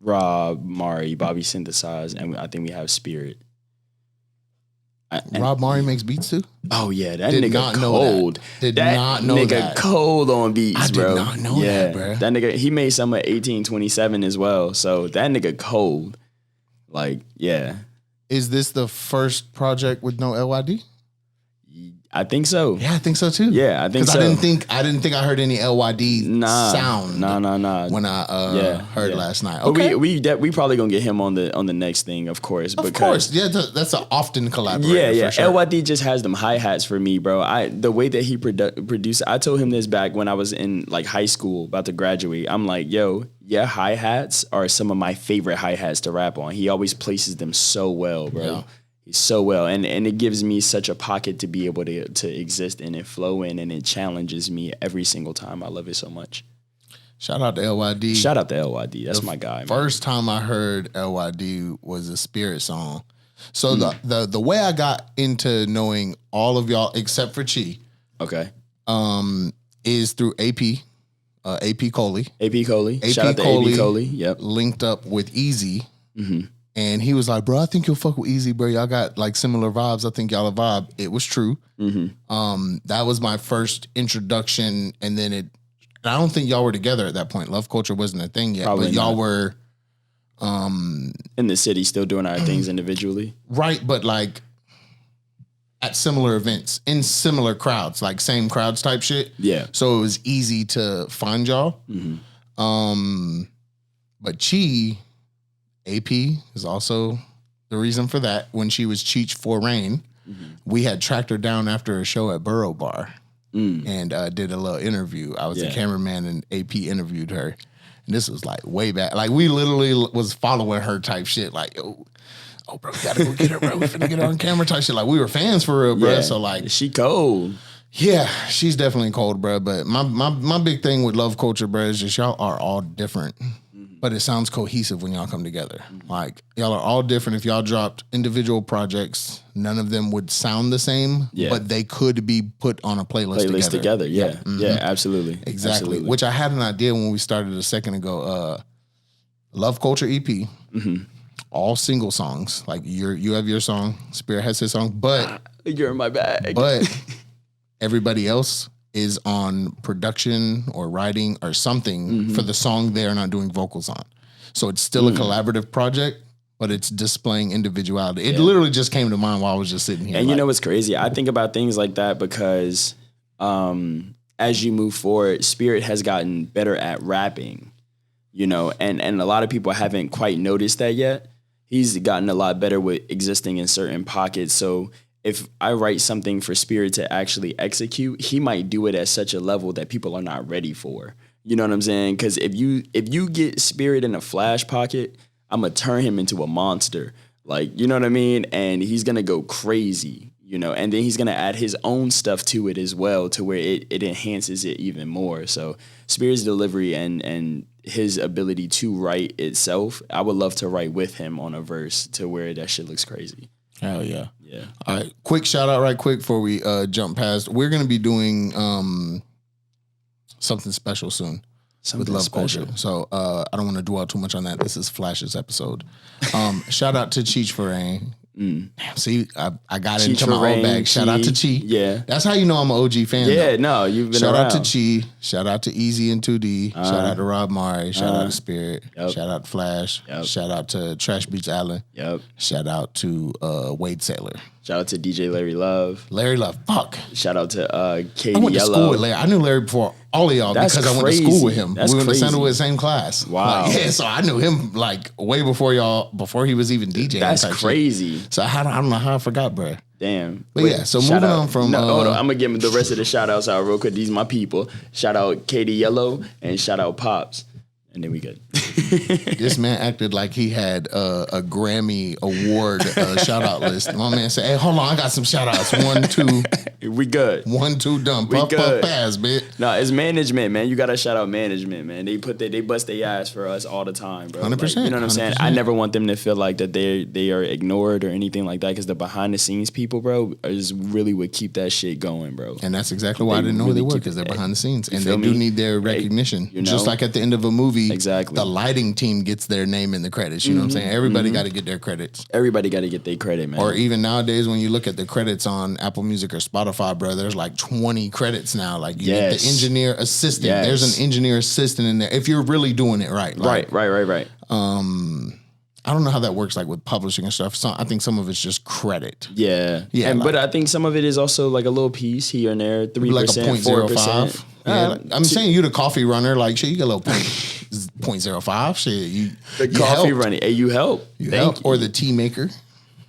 Rob, Mari, Bobby Synthesize, and I think we have Spirit. Rob Mari makes beats too? Oh yeah, that Did nigga not know cold. that. Did not know nigga that. Cold on beats, I bro. did not know that, bro. That nigga, he made some at 1827 as well. So that nigga cold. Like, yeah. Is this the first project with no LYD? I think so. Yeah, I think so too. Yeah, I think so. I didn't think I heard any LYD sound. Nah. When I heard last night. But Okay. we probably gonna get him on the next thing, of course. Of course, yeah, that's an often collaborator. Yeah. For sure. LYD just has them hi-hats for me, bro. The way that he produced, I told him this back when I was in like high school, about to graduate. I'm like, yo, yeah, hi-hats are some of my favorite hi-hats to rap on. He always places them so well, bro. Yeah. So well, and it gives me such a pocket to be able to exist in and flow in, and it challenges me every single time. I love it so much. Shout out to LYD. Shout out to LYD. That's my guy. First time I heard LYD was a Spirit song. So the way I got into knowing all of y'all except for Chi, okay, is through AP Coley. AP Coley. Shout out to AP Coley. Yep. Linked up with Easy. Mm-hmm. And he was like, bro, I think you'll fuck with Easy, bro. Y'all got like similar vibes. I think y'all a vibe. It was true. Mm-hmm. That was my first introduction. And then I don't think y'all were together at that point. L.O.V.E Culture wasn't a thing yet. Probably but y'all not. were in the city still doing our things individually. Right, but like at similar events, in similar crowds, like same crowds type shit. Yeah. So it was easy to find y'all. Mm-hmm. But Chi, AP is also the reason for that. When she was Cheech for Rain, we had tracked her down after a show at Burrow Bar and did a little interview. I was the cameraman and AP interviewed her. And this was like way back. Like we literally was following her type shit. Like, oh bro, we gotta go get her, bro. We finna get her on camera type shit. Like we were fans for real, bro. Yeah. So like, she cold. Yeah, she's definitely cold, bro. But my big thing with L.O.V.E Culture, bro, is just y'all are all different. But it sounds cohesive when y'all come together. Like, y'all are all different. If y'all dropped individual projects, none of them would sound the same, but they could be put on a playlist together. Yeah. Mm-hmm. Yeah, absolutely. Exactly. Absolutely. Which I had an idea when we started a second ago. L.O.V.E Culture EP, all single songs. Like, you have your song, Spirit has his song, but... You're in my bag. But everybody else is on production or writing or something for the song they are not doing vocals on. So it's still a collaborative project, but it's displaying individuality. It literally just came to mind while I was just sitting here. And you know what's crazy? I think about things like that because as you move forward, Spirit has gotten better at rapping, you know, and a lot of people haven't quite noticed that yet. He's gotten a lot better with existing in certain pockets. So if I write something for Spirit to actually execute, he might do it at such a level that people are not ready for. You know what I'm saying? Because if you get Spirit in a flash pocket, I'm going to turn him into a monster. Like, you know what I mean? And he's going to go crazy, you know, and then he's going to add his own stuff to it as well to where it enhances it even more. So Spirit's delivery and his ability to write itself, I would love to write with him on a verse to where that shit looks crazy. Hell yeah. Yeah. All right. Quick shout out right quick before we jump past. We're going to be doing something special soon with L.O.V.E Culture. So I don't want to dwell too much on that. This is Flash's episode. Shout out to Cheech for Rain. Damn, see, I got Chi into my own bag. Shout out to Chi. Yeah. That's how you know I'm an OG fan. Yeah, though. no, you've been Shout around. out to Chi. Shout out to Easy and 2D. Shout out to Rob Mari. Shout out to Spirit. Yep. Shout out to Flash. Yep. Shout out to Trash Beats Allen. Yep. Shout out to Wade Saylor. Shout out to DJ Larry Love. Larry Love. Fuck. Shout out to Katie I went to Yellow. school with Larry. I knew Larry before all of y'all That's because I went to crazy. school with him. That's We went to crazy. Sandalwood, same class. Wow. Like, yeah, so I knew him like way before y'all, before he was even DJing. That's type shit. crazy. So I don't know how I forgot, bro. Damn. But yeah, so shout moving out- on from, No, hold on. I'm gonna give the rest of the shout outs out real quick. These are my people. Shout out Katie Yellow and shout out Pops. And then we good. This man acted like he had a Grammy award shout out list. My man said, "Hey, hold on, I got some shout outs. 1, 2, We good. 1, 2, done. We Puff, puff, good. pass, bitch." No, it's management, man. You gotta shout out management, man. They bust their ass for us all the time, bro. 100%, Like, you know what I'm saying? 100%. I never want them to feel like that they are ignored or anything like that, because the behind the scenes people, bro, is really what keep that shit going, bro. And that's exactly why I didn't know who really they were, keep- because they're behind the scenes and they feel do me? need their They- recognition. you know? Just like at the end of a movie, Exactly. the lighting team gets their name in the credits. You know what I'm saying? Everybody got to get their credits. Everybody got to get their credit, man. Or even nowadays, when you look at the credits on Apple Music or Spotify, bro, there's like 20 credits now. Like you get Yes. the engineer assistant. Yes. There's an engineer assistant in there if you're really doing it right. Like, right. I don't know how that works, like with publishing and stuff. So I think some of it's just credit. Yeah. Yeah, And, like- but I think some of it is also like a little piece here and there, 3%, Like a 0.05. 4%. Yeah, like, I'm saying you the coffee runner, like shit, you get a little 0.05. Shit, you The you coffee helped. running. Hey, you help. You Thank helped. you. Or the tea maker. You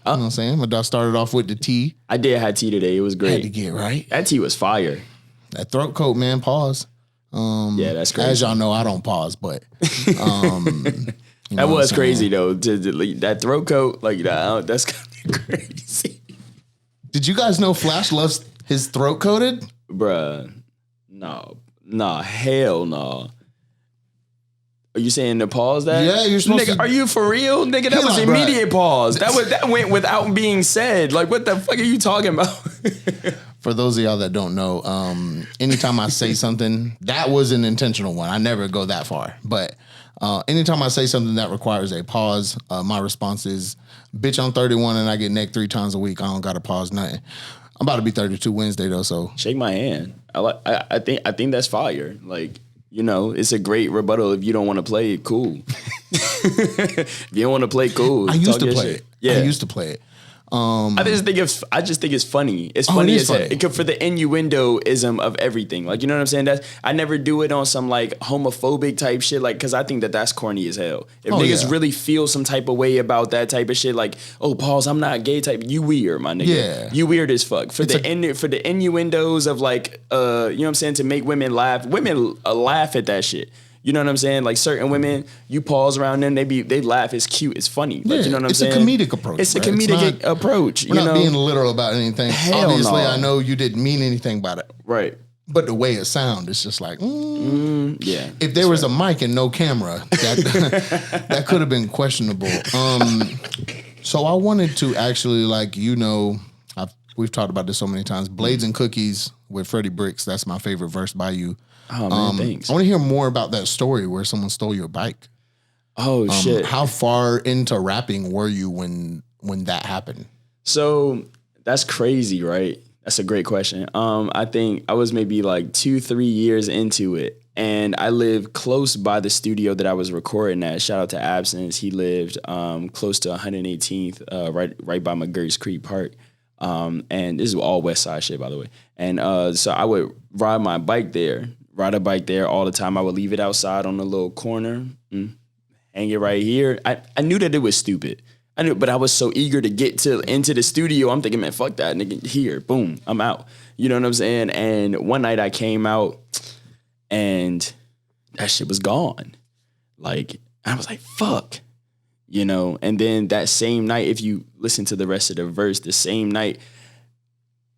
know what I'm saying? My dog started off with the tea. I did have tea today. It was Had to great. get right. That tea was fire. That throat coat, man. Pause. Yeah, that's crazy. As y'all know, I don't pause, but you know That what was I'm crazy saying? though. That throat coat, like that, that's kind of crazy, Did you guys know Flash loves his throat coated? bruh. No, hell no. Are you saying to pause that? Yeah, you're supposed nigga, to- Are you for real, nigga? That He was like, immediate pause. That went without being said. Like, what the fuck are you talking about? For those of y'all that don't know, anytime I say something, that was an intentional one. I never go that far. But anytime I say something that requires a pause, my response is, bitch, I'm 31 and I get neck 3 times a week. I don't got to pause nothing. I'm about to be 32 Wednesday though, so. Shake my hand. I think that's fire. Like, you know, it's a great rebuttal. If you don't want to play it, cool. If you don't want to play, cool. I used Talk to your play shit. it. Yeah, I used to play it. I just think it's funny. It's Oh, funny it as is hell. funny. For the innuendoism of everything. Like, you know what I'm saying? I never do it on some like homophobic type shit. Like, cause I think that's corny as hell. If Oh, niggas yeah. really feel some type of way about that type of shit, like, oh, pause, I'm not gay type. You weird, my nigga. Yeah. You weird as fuck. For It's for the innuendos of like, you know what I'm saying, to make women laugh. Women laugh at that shit. You know what I'm saying? Like certain women, you pause around them, they laugh. It's cute. It's funny. Like, Yeah, you know what I'm it's a saying? comedic approach, It's a bro. It's comedic not- approach. We're you not know? being literal about anything. Hell Obviously, no. I know you didn't mean anything by it. Right. But the way it sounds, it's just like, Yeah. if there was a mic and no camera, that that could have been questionable. So I wanted to actually, like, you know, we've talked about this so many times. Blades and Cookies with Freddie Bricks. That's my favorite verse by you. Oh man, thanks. I want to hear more about that story where someone stole your bike. Oh shit. How far into rapping were you when that happened? So that's crazy, right? That's a great question. I think I was maybe like 2-3 years into it, and I lived close by the studio that I was recording at. Shout out to Absence. He lived close to 118th, right by McGurk's Creek Park. And this is all West Side shit, by the way. And so I would ride a bike there all the time. I would leave it outside on the little corner, hang it right here. I knew that it was stupid. I knew, but I was so eager to get into the studio. I'm thinking, man, fuck that, nigga. Here, boom, I'm out. You know what I'm saying? And one night I came out, and that shit was gone. Like, I was like, fuck. You know, and then that same night, if you listen to the rest of the verse, the same night,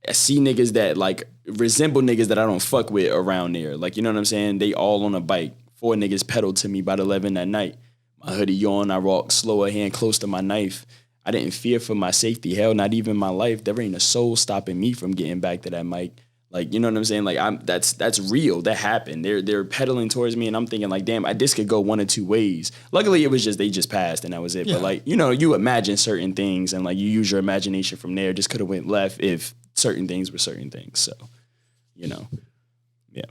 I see niggas that like resemble niggas that I don't fuck with around there. Like, you know what I'm saying? They all on a bike. 4 niggas pedaled to me about 11 that night. My hoodie on, I walked slower, hand close to my knife. I didn't fear for my safety. Hell, not even my life. There ain't a soul stopping me from getting back to that mic. Like, you know what I'm saying? Like that's real. That happened. They're pedaling towards me and I'm thinking like, damn, this could go one of two ways. Luckily it was just, they just passed and that was it. Yeah. But like, you know, you imagine certain things and like you use your imagination from there. Just could have went left if certain things were certain things. So, you know, yeah.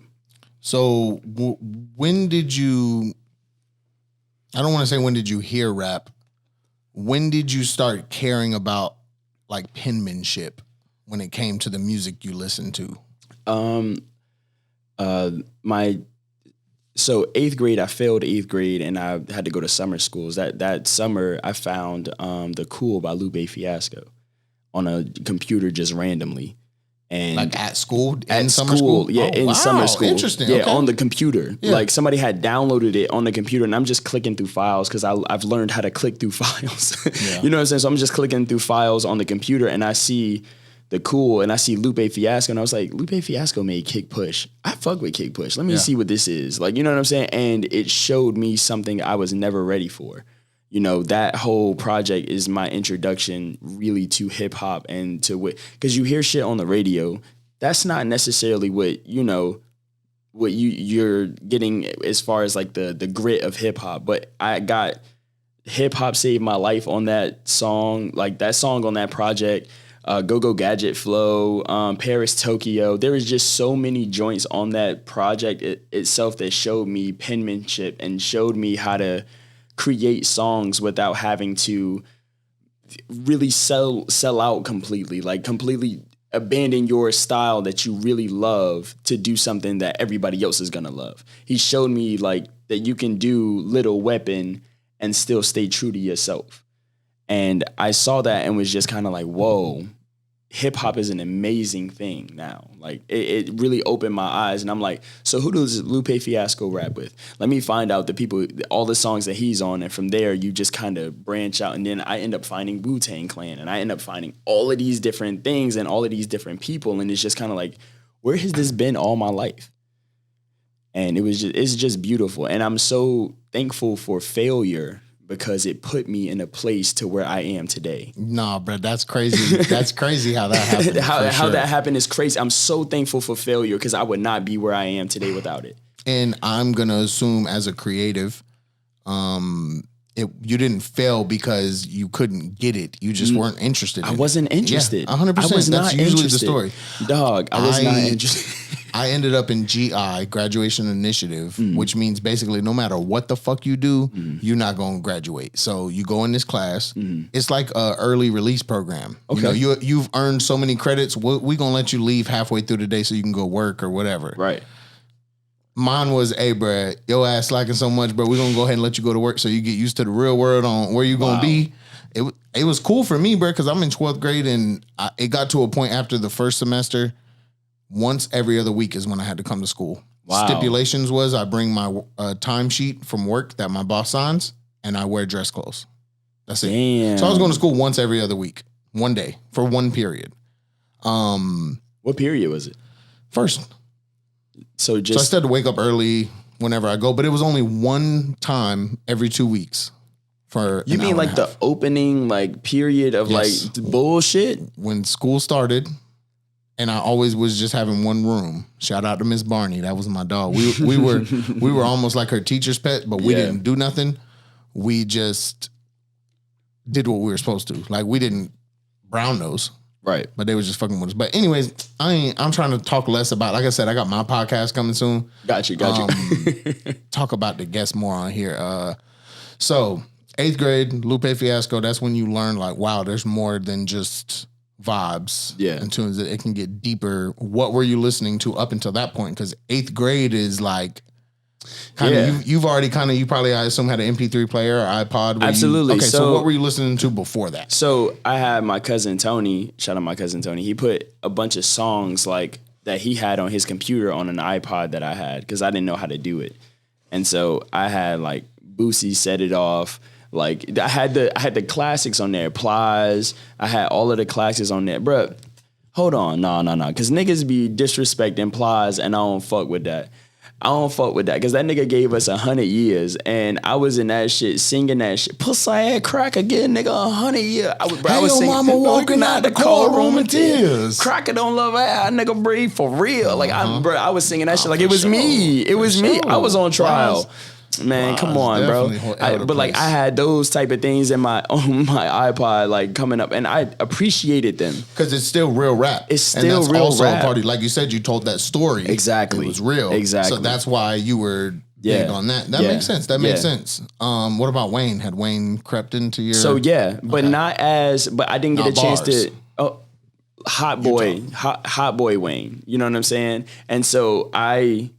So when did you, I don't want to say when did you hear rap? When did you start caring about like penmanship when it came to the music you listened to? So 8th grade, I failed 8th grade and I had to go to summer schools. That summer I found the Cool by L.O.V.E Fiasco on a computer just randomly. And like at school? At summer school? Yeah, in summer school. Interesting. Yeah, okay. on the computer. Yeah. Like somebody had downloaded it on the computer and I'm just clicking through files because I've learned how to click through files. Yeah. You know what I'm saying? So I'm just clicking through files on the computer and I see the Cool and I see L.O.V.E Fiasco and I was like, L.O.V.E Fiasco made Kick Push. I fuck with Kick Push. Let me see what this is. Like, you know what I'm saying? And it showed me something I was never ready for. You know, that whole project is my introduction really to hip hop and to what, because you hear shit on the radio. That's not necessarily what, you know, what you're getting as far as like the grit of hip hop. But I got Hip Hop Saved My Life on that song, like that song on that project. Go Go Gadget Flow, Paris, Tokyo. There was just so many joints on that project itself that showed me penmanship and showed me how to create songs without having to really sell out completely, like completely abandon your style that you really love to do something that everybody else is gonna love. He showed me like that you can do Little Weapon and still stay true to yourself. And I saw that and was just kind of like, whoa, hip hop is an amazing thing now. Like it really opened my eyes and I'm like, so who does L.O.V.E Fiasco rap with? Let me find out the people, all the songs that he's on. And from there, you just kind of branch out. And then I end up finding Wu-Tang Clan and I end up finding all of these different things and all of these different people. And it's just kind of like, where has this been all my life? And it's just beautiful. And I'm so thankful for failure because it put me in a place to where I am today. Nah, bro, that's crazy. That's crazy how that happened. how that happened is crazy. I'm so thankful for failure because I would not be where I am today without it. And I'm going to assume as a creative, you didn't fail because you couldn't get it. You just weren't interested in it. I wasn't interested. Yeah, 100%. I was That's not usually interested. the story. Dog, I was not interested. I ended up in GI, Graduation Initiative, which means basically no matter what the fuck you do, you're not going to graduate. So you go in this class. It's like a early release program. Okay. You know, you've earned so many credits. We're going to let you leave halfway through the day so you can go work or whatever. Right. Mine was, hey, bro, your ass slacking so much, bro. We're going to go ahead and let you go to work so you get used to the real world on where you're going to be. It was cool for me, bro, because I'm in 12th grade and it got to a point after the first semester, once every other week is when I had to come to school. Wow. Stipulations was I bring my timesheet from work that my boss signs and I wear dress clothes. That's it. Damn. So I was going to school once every other week, one day for one period. What period was it? First. So I still had to wake up early whenever I go, but it was only one time every 2 weeks. You mean like the opening like period of like bullshit? When school started, and I always was just having one room. Shout out to Miss Barney. That was my dog. We were almost like her teacher's pet, but we didn't do nothing. We just did what we were supposed to. Like we didn't brown nose. Right. But they was just fucking with us. But anyways, I'm trying to talk less about, like I said, I got my podcast coming soon. Got you. Talk about the guests more on here. So 8th grade, L.O.V.E Fiasco, that's when you learn like, wow, there's more than just vibes. Yeah. And tunes that it can get deeper. What were you listening to up until that point? Because 8th grade is like kind of you've already you probably I assume had an MP3 player or iPod. Absolutely. So what were you listening to before that? So I had my cousin Tony, shout out my cousin Tony, he put a bunch of songs like that he had on his computer on an iPod that I had because I didn't know how to do it. And so I had like Boosie Set It Off. Like I had the classics on there, Plies. I had all of the classics on there, bro. Hold on, no, because niggas be disrespecting Plies, and I don't fuck with that. I don't fuck with that because that nigga gave us 100 years, and I was in that shit singing that shit. Pussy ass crack again, nigga. 100 years. I was singing. Mama walking out the courtroom in tears. Cracker don't love ass, nigga. Breathe for real. Like I was singing that shit like it was me. It was me. I was on trial. Man, come on, bro. But like I had those type of things in on my iPod like coming up, and I appreciated them because it's still real rap. It's still and that's real also rap. A party, like you said, you told that story. Exactly, it was real. Exactly. So that's why you were big on that. That makes sense. That makes sense. What about Wayne? Had Wayne crept into your? So but not as. But I didn't get a chance to. Oh, hot boy Wayne. You know what I'm saying? And so I.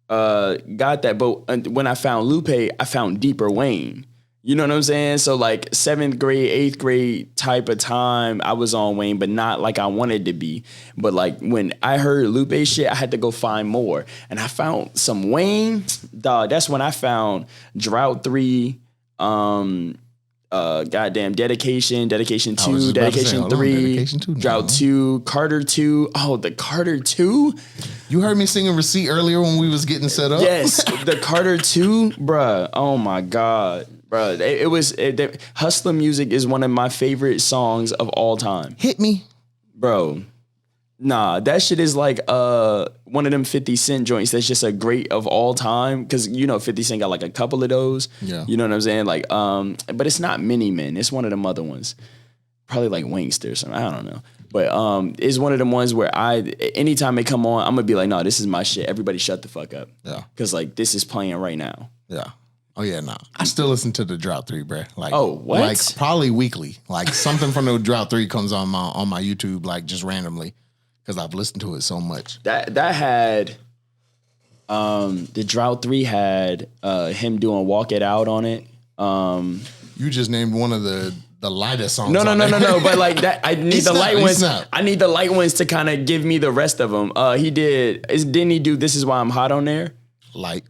Got that, but when I found Lupe, I found deeper Wayne. You know what I'm saying? So like 7th grade, 8th grade type of time, I was on Wayne, but not like I wanted to be. But like when I heard Lupe shit, I had to go find more, and I found some Wayne. Dog, that's when I found Drought 3. Goddamn Dedication 2, Dedication 3, Drought 2, Carter 2. Oh, the Carter 2. You heard me singing Receipt earlier when we was getting set up. Yes, the Carter 2, bruh. Oh my God, bruh. Hustler Music is one of my favorite songs of all time. Hit me, bro. Nah, that shit is like one of them 50 Cent joints that's just a great of all time. Cause 50 Cent got like a couple of those. Yeah. You know what I'm saying? Like, but it's not Mini Men. It's one of them other ones. Probably like Wingster or something. I don't know. But it's one of them ones where anytime they come on, I'm gonna be like, no, this is my shit. Everybody shut the fuck up. Yeah. Cause like this is playing right now. Yeah. Oh yeah, nah. I still listen to the Drought 3, bruh. Like, what? Like probably weekly. Like something from the Drought 3 comes on my YouTube, like just randomly. Because I've listened to it so much. That had the Drought 3 had him doing Walk It Out on it. You just named one of the lightest songs. No. But like that, I need the light ones. I need the light ones to kind of give me the rest of them. Didn't he do This Is Why I'm Hot on there? Light.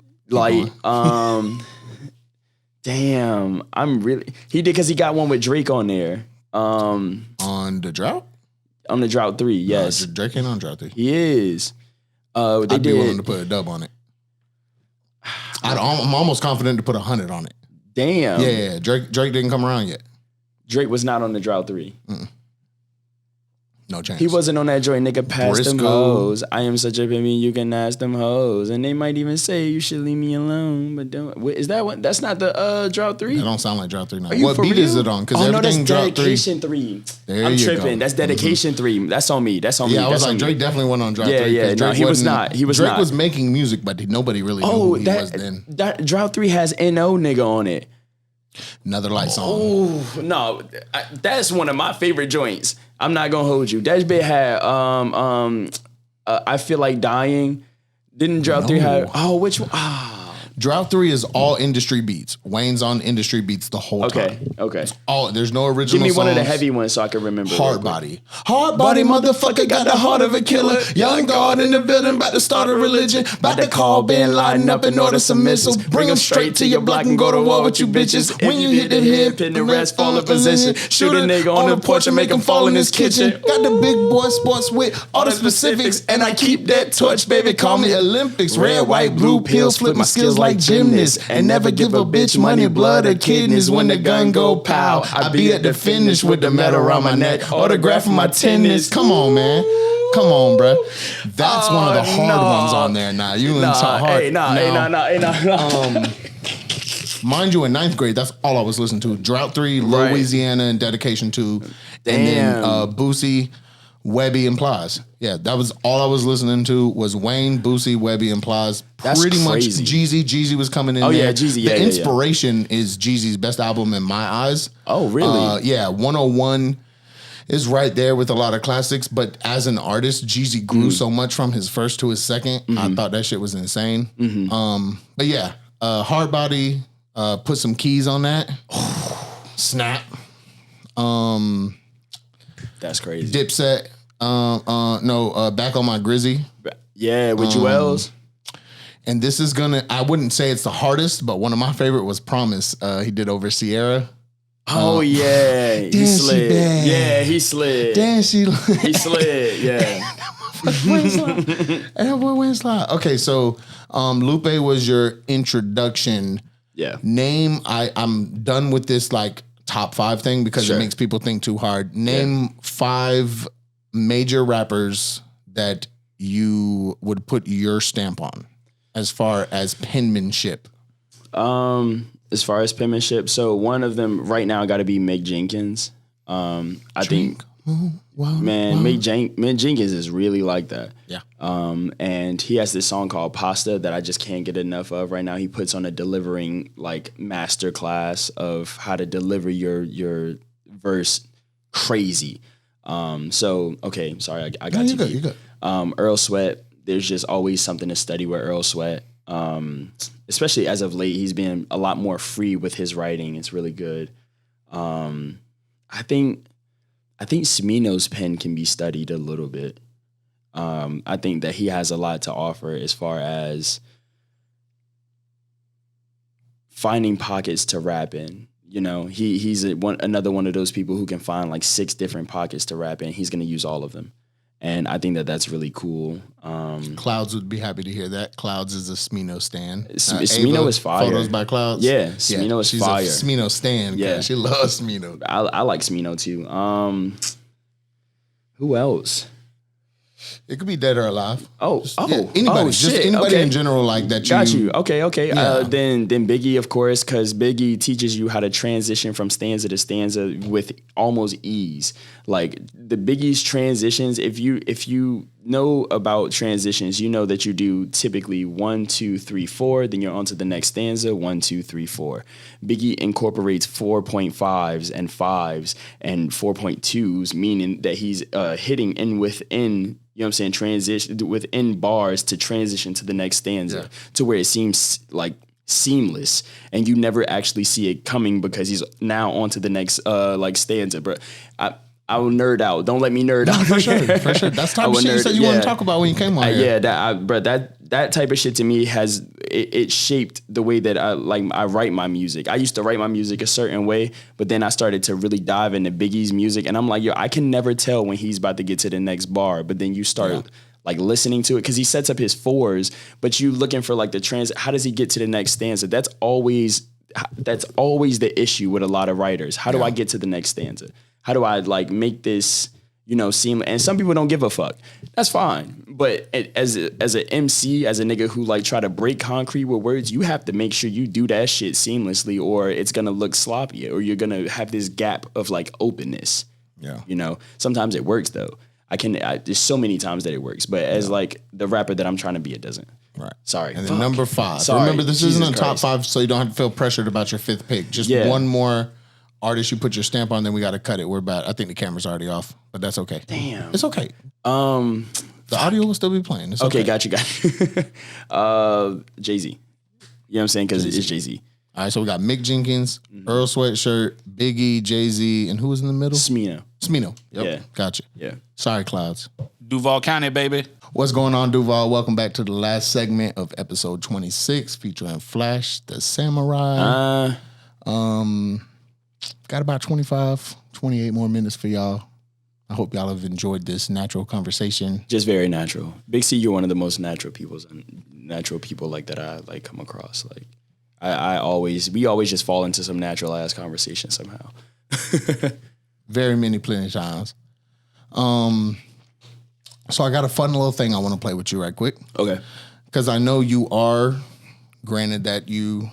Damn, he did because he got one with Drake on there. On the Drought? On the Drought 3, yes. Drake ain't on Drought 3. He is. I'd be willing to put a dub on it. I'm almost confident to put 100 on it. Damn. Yeah. Drake didn't come around yet. Drake was not on the Drought 3. No chance. He wasn't on that joint, nigga. Pass Briscoe. them hoes. I am such a baby, you can ask them hoes. And they might even say you should leave me alone. But don't. Wait, is that one? That's not the Drought 3? That don't sound like Drought 3 now. What beat is it on? Because everything that's Drought 3. Dedication 3. There I'm you tripping. go. That's Dedication 3. That's on me. That's on me. Yeah, I was That's like, on Drake me. definitely went on Drought 3. Yeah. No, he was not. Drake was making music, but nobody really knew who he was then. That Drought 3 has N.O. nigga on it. Another light song. Oh no, that's one of my favorite joints. I'm not gonna hold you. That bit had I Feel Like Dying. Didn't Drought 3 have? Oh, which one? Drought 3 is all industry beats. Wayne's on industry beats the whole time. Okay. There's no original. Give me one of the songs. heavy ones so I can remember. Hard Body. Hard Body, motherfucker, got the heart of a killer. Young God in the building, about to start a religion. About to call Bin Laden up and order some missiles. Bring them straight to your block and go to war with you bitches. When you hit the hip, pin the rest, fall in position. Shoot a nigga on the porch and make him fall in his kitchen. Got the big boy sports with all the specifics. And I keep that torch, baby, call me Olympics. Red, white, blue pills, flip my skills like gymnasts. And never give a bitch money, blood, or kidneys when the gun go pow. I be at the finish with the medal around my neck, autograph from my tennis. Come on, man. Come on, bruh. That's one of the hard ones on there. Nah, you in hard. Hey, nah. Mind you, in 9th grade, that's all I was listening to. Drought 3, Louisiana, and Dedication 2. Damn. And then Boosie, Webby, and Plies. Yeah, that was all I was listening to was Wayne, Boosie, Webby, and Plies. That's pretty crazy. Much Jeezy. Jeezy was coming in there. Yeah, Jeezy. The Inspiration is Jeezy's best album in my eyes. Oh, really? Yeah, 101 is right there with a lot of classics. But as an artist, Jeezy grew so much from his first to his second. I thought that shit was insane. But yeah, Hard Body, put some keys on that. Snap. That's crazy. Dipset. Back on My Grizzy. Yeah, with Jewels. And this is I wouldn't say it's the hardest, but one of my favorite was Promise. He did over Sierra. Oh yeah, he slid. Yeah, he slid. Damn, he slid. Yeah. That boy went slide. Okay, so Lupe was your introduction. Yeah. Name, I'm done with this like top 5 thing because Sure. it makes people think too hard. Name 5 major rappers that you would put your stamp on as far as penmanship. As far as penmanship, so one of them right now got to be Mick Jenkins. I think, Mick Jenkins is really like that. Yeah. And he has this song called Pasta that I just can't get enough of right now. He puts on a delivering like master class of how to deliver your verse crazy. So okay, sorry, I got you good. You good. Earl Sweat. There's just always something to study with Earl Sweat. Especially as of late, he's been a lot more free with his writing. It's really good. I think Smino's pen can be studied a little bit. I think that he has a lot to offer as far as finding pockets to rap in. You know, he's another one of those people who can find like 6 different pockets to rap in. He's going to use all of them. And I think that that's really cool. Clouds would be happy to hear that. Clouds is a Smino stan. Smino is fire. Photos by Clouds. Yeah, Smino is she's fire. A Smino stan. Yeah, she loves Smino. I like Smino too. Who else? It could be dead or alive. Anybody. Just anybody in general like that. Got you. Okay. Yeah. Then Biggie, of course, because Biggie teaches you how to transition from stanza to stanza with almost ease. Like the Biggie's transitions, if you know about transitions, you know that you do typically 1, 2, 3, 4, then you're on to the next stanza, 1, 2, 3, 4. Biggie incorporates 4.5s and 5s and 4.2s, meaning that he's hitting in within, you know what I'm saying, transition within bars to transition to the next stanza to where it seems like seamless and you never actually see it coming because he's now on to the next like stanza. But I will nerd out. Don't let me nerd out. For sure. That's the type of shit you said you want to talk about when you came on here. That type of shit to me has it shaped the way that I write my music. I used to write my music a certain way, but then I started to really dive into Biggie's music, and I'm like, I can never tell when he's about to get to the next bar. But then you start like listening to it because he sets up his 4s, but you looking for like the transit. How does he get to the next stanza? That's always the issue with a lot of writers. How do I get to the next stanza? How do I like make this, seem? And some people don't give a fuck. That's fine. But as an MC, as a nigga who like try to break concrete with words, you have to make sure you do that shit seamlessly, or it's gonna look sloppy, or you're gonna have this gap of like openness. Yeah. Sometimes it works though. There's so many times that it works, but as like the rapper that I'm trying to be, it doesn't. Right. Sorry. And then number 5. Sorry. Remember, this Jesus isn't a top Christ. 5, so you don't have to feel pressured about your 5th pick. Just one more artist you put your stamp on, then we got to cut it. We're about. I think the camera's already off, but that's okay. Damn. It's okay. The audio will still be playing. It's okay. okay. Got you. Jay-Z. You know what I'm saying? Because it's Jay-Z. All right, so we got Mick Jenkins, Earl Sweatshirt, Biggie, Jay-Z, and who was in the middle? Smino. Yep. Yeah. Gotcha. Yeah. Sorry, Clouds. Duval County, baby. What's going on, Duval? Welcome back to the last segment of episode 26 featuring Flash the Samurai. Got about 25, 28 more minutes for y'all. I hope y'all have enjoyed this natural conversation. Just very natural. Big C, you're one of the most natural people like that I like come across. Like we always just fall into some natural ass conversation somehow. Plenty times. So I got a fun little thing I want to play with you right quick. Okay. Because I know you are, granted that you,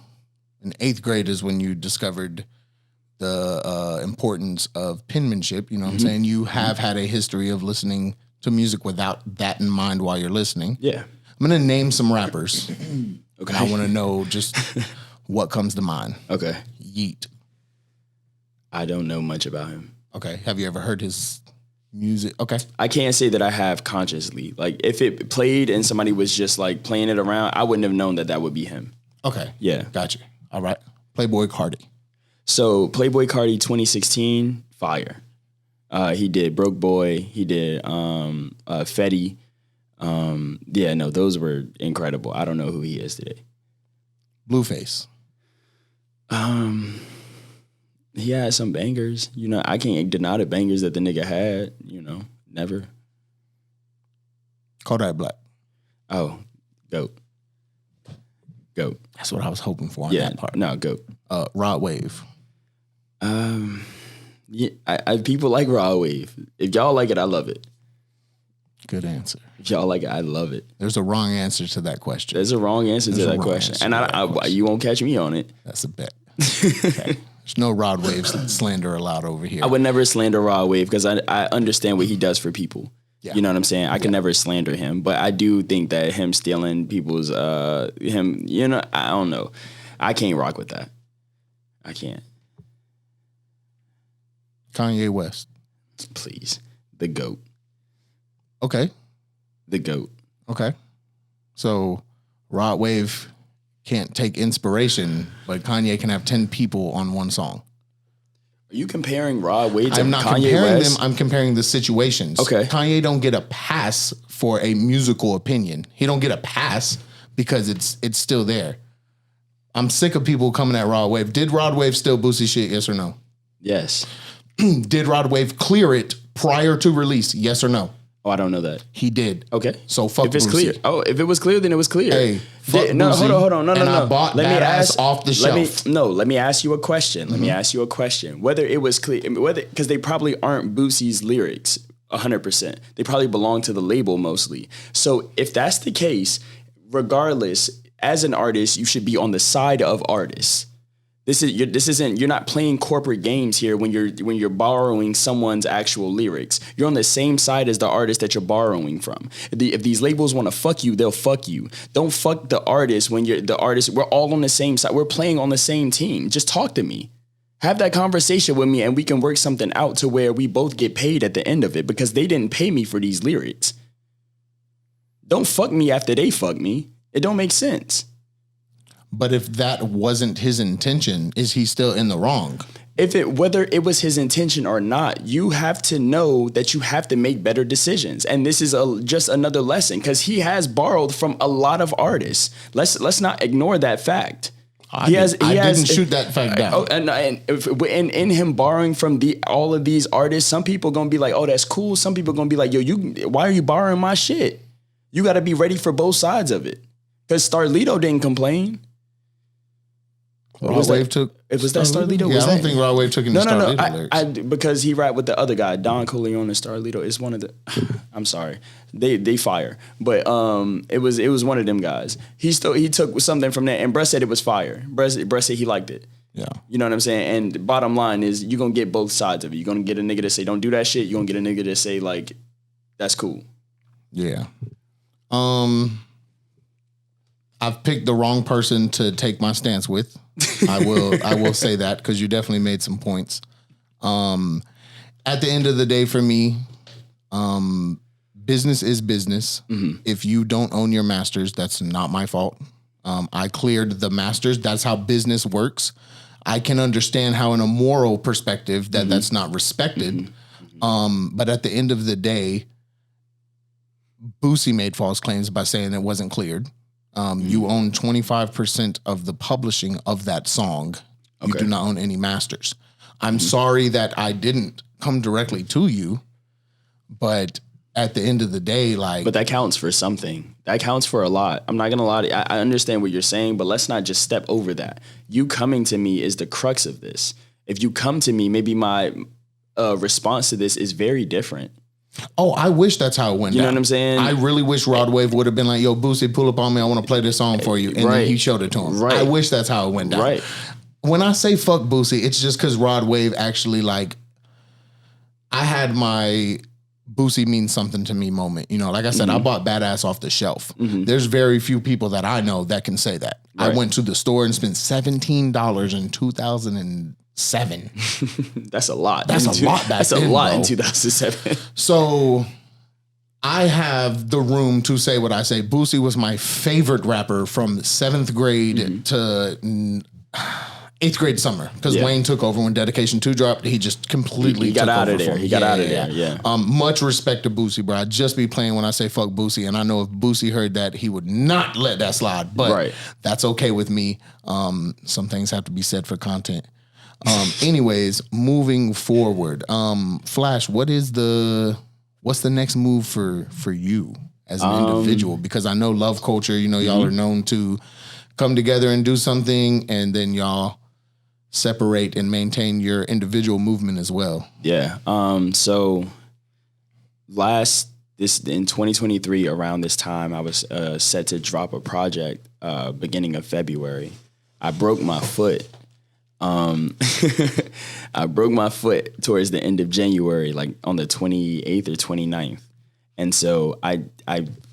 in 8th grade is when you discovered the importance of penmanship. You know what I'm saying? You have had a history of listening to music without that in mind while you're listening. Yeah. I'm going to name some rappers. Okay. I want to know just what comes to mind. Okay. Yeet. I don't know much about him. Okay. Have you ever heard his music? Okay. I can't say that I have consciously. Like if it played and somebody was just like playing it around, I wouldn't have known that would be him. Okay. Yeah. Gotcha. All right. Playboi Carti. So Playboi Carti 2016, fire. He did Broke Boy. He did Fetty. Those were incredible. I don't know who he is today. Blueface. He had some bangers. I can't deny the bangers that the nigga had. Never. Kodak Black. Oh, GOAT. GOAT. That's what I was hoping for on Yeah, that part. no, GOAT. Rod Wave. Yeah, I people like Rod Wave. If y'all like it, I love it. Good answer. If y'all like it, I love it. There's a wrong answer to that question. There's a wrong answer to that question, and you won't catch me on it. That's a bet. Okay. There's no Rod Wave slander allowed over here. I would never slander Rod Wave because I understand what he does for people. Yeah. You know what I'm saying? I can never slander him, but I do think that him stealing people's I don't know. I can't rock with that. I can't. Kanye West. Please. The GOAT. Okay. The GOAT. Okay. So Rod Wave can't take inspiration, but Kanye can have 10 people on one song. Are you comparing Rod Wave to I'm not Kanye comparing West? them. I'm comparing the situations. Okay. Kanye don't get a pass for a musical opinion. He don't get a pass because it's still there. I'm sick of people coming at Rod Wave. Did Rod Wave steal Boosie shit? Yes or no? Yes. Did Rod Wave clear it prior to release? Yes or no? Oh, I don't know that. He did. Okay. So fuck if it's Boosie. clear. Oh, if it was clear, then it was clear. Hey, fuck no, Boosie, hold on. No. I bought Badass off the shelf. Let me ask you a question. Let me ask you a question. Whether it was clear, because they probably aren't Boosie's lyrics 100%. They probably belong to the label mostly. So if that's the case, regardless, as an artist, you should be on the side of artists. You're not playing corporate games here when you're borrowing someone's actual lyrics. You're on the same side as the artist that you're borrowing from. If these labels want to fuck you, they'll fuck you. Don't fuck the artist when you're the artist. We're all on the same side. We're playing on the same team. Just talk to me. Have that conversation with me and we can work something out to where we both get paid at the end of it because they didn't pay me for these lyrics. Don't fuck me after they fuck me. It don't make sense. But if that wasn't his intention, is he still in the wrong? Whether it was his intention or not, you have to know that you have to make better decisions. And this is just another lesson because he has borrowed from a lot of artists. Let's not ignore that fact. I didn't shoot that fact down. Oh, and in him borrowing from all of these artists, some people gonna be like, "Oh, that's cool." Some people gonna be like, "Yo, why are you borrowing my shit?" You got to be ready for both sides of it. Because Starlito didn't complain. Rod Wave took. It was that Starlito. Yeah, I don't think Rod Wave took any Starlito lyrics. Because he rapped with the other guy, Don Corleone and Starlito. It's one of the. I'm sorry, they fire, but it was one of them guys. He took something from that, and Brett said it was fire. Brett said he liked it. Yeah, you know what I'm saying. And the bottom line is, you're gonna get both sides of it. You're gonna get a nigga to say don't do that shit. You're gonna get a nigga to say like, that's cool. Yeah. I've picked the wrong person to take my stance with. I will say that because you definitely made some points. At the end of the day, for me, business is business. Mm-hmm. If you don't own your masters, that's not my fault. I cleared the masters. That's how business works. I can understand how in a moral perspective that's not respected. Mm-hmm. But at the end of the day, Boosie made false claims by saying it wasn't cleared. You own 25% of the publishing of that song. You do not own any masters. I'm sorry that I didn't come directly to you, but at the end of the day, But that counts for something. That counts for a lot. I'm not going to lie to you. I understand what you're saying, but let's not just step over that. You coming to me is the crux of this. If you come to me, maybe my response to this is very different. Oh, I wish that's how it went down. You know what I'm saying? I really wish Rod Wave would have been like, yo, Boosie, pull up on me. I want to play this song for you. And then he showed it to him. Right. I wish that's how it went down. Right. When I say fuck Boosie, it's just because Rod Wave actually I had my Boosie means something to me moment. You know, like I said, I bought Badass off the shelf. Mm-hmm. There's very few people that I know that can say that. Right. I went to the store and spent $17 in 2007. That's a lot. That's a lot back then, bro. In 2007. So I have the room to say what I say. Boosie was my favorite rapper from 7th grade to 8th grade summer because Wayne took over when Dedication 2 dropped. He just completely got out of there. He got out of there. Yeah. Much respect to Boosie, bro. I'd just be playing when I say fuck Boosie, and I know if Boosie heard that, he would not let that slide. But that's okay with me. Some things have to be said for content. Anyways, moving forward, Flash, what's the next move for you as an individual? Because I know L.O.V.E Culture, you know, y'all are known to come together and do something, and then y'all separate and maintain your individual movement as well. Yeah. So in 2023, around this time, I was set to drop a project beginning of February. I broke my foot. I broke my foot towards the end of January, like on the 28th or 29th. And so I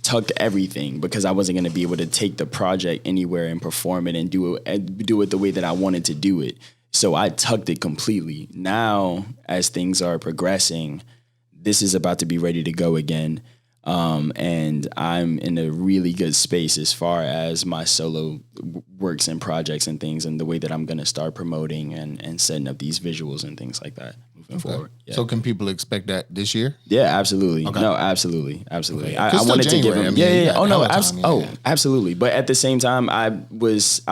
tucked everything because I wasn't going to be able to take the project anywhere and perform it and do it the way that I wanted to do it. So I tucked it completely. Now, as things are progressing, this is about to be ready to go again. And I'm in a really good space as far as my solo works and projects and things, and the way that I'm going to start promoting and setting up these visuals and things like that moving forward. Yeah. So can people expect that this year? Yeah, absolutely. Okay. No, absolutely. Absolutely. Okay. I wanted to give them, I mean, absolutely. But at the same time, I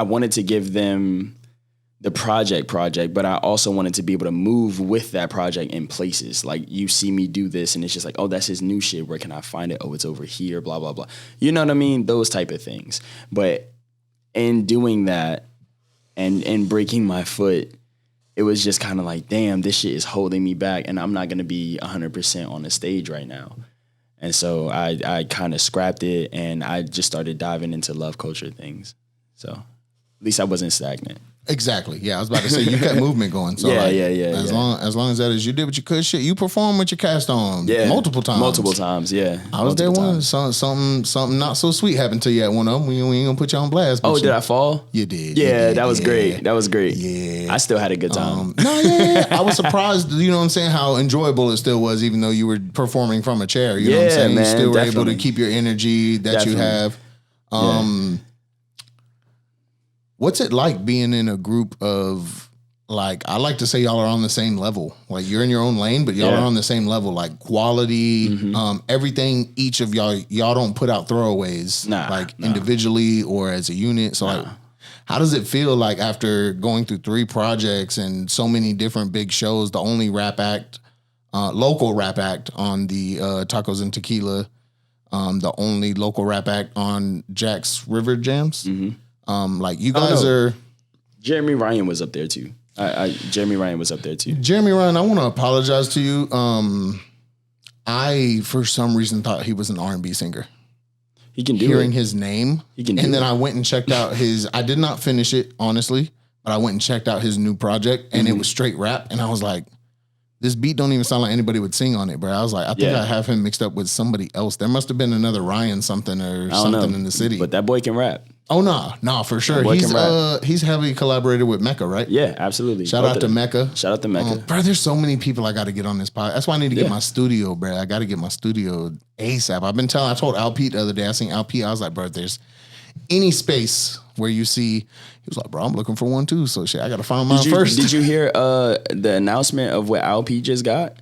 wanted to give them the project, but I also wanted to be able to move with that project in places. Like, you see me do this and it's just like, oh, that's his new shit. Where can I find it? Oh, it's over here, blah, blah, blah. You know what I mean? Those type of things. But in doing that and breaking my foot, it was just kind of like, damn, this shit is holding me back and I'm not going to be 100% on the stage right now. And so I kind of scrapped it and I just started diving into L.O.V.E Culture things. So at least I wasn't stagnant. Exactly. Yeah, I was about to say you kept movement going. So yeah. As long as that is, you did what you could. Shit, you performed with your cast on multiple times. Yeah. I was there once. Something not so sweet happened to you at one of them. We ain't gonna put you on blast. Oh, did I fall? You did. Yeah, that was great. That was great. Yeah, I still had a good time. I was surprised. You know what I'm saying? How enjoyable it still was, even though you were performing from a chair. You know what I'm saying? Man, you still definitely. were able to keep your energy that you have. What's it like being in a group of, like, I like to say y'all are on the same level. Like, you're in your own lane, but y'all are on the same level. Like, quality, everything, each of y'all don't put out throwaways, individually or as a unit. So, like, how does it feel like after going through 3 projects and so many different big shows, the only rap act, local rap act on the Tacos and Tequila, the only local rap act on Jack's River Jams? Like, you guys are... Jeremy Ryan was up there too. Jeremy Ryan was up there too. Jeremy Ryan, I want to apologize to you. I, for some reason, thought he was an R&B singer. He can do Hearing it. his name. He can do And then it. I went and checked out his... I did not finish it, honestly, but I went and checked out his new project, and it was straight rap, and I was like, this beat don't even sound like anybody would sing on it, bro. I was like, I think I have him mixed up with somebody else. There must have been another Ryan something or something in the city. But that boy can rap. Oh, nah, for sure. He's heavily collaborated with Mecca, right? Yeah, absolutely. Shout out to Mecca. Shout out to Mecca. Bro, there's so many people I got to get on this podcast. That's why I need to get my studio, bro. I got to get my studio ASAP. I told Al Pete the other day, I seen Al Pete, I was like, bro, if there's any space where you see, he was like, bro, I'm looking for one too. So shit, I got to find mine first. Did you hear the announcement of what Al Pete just got?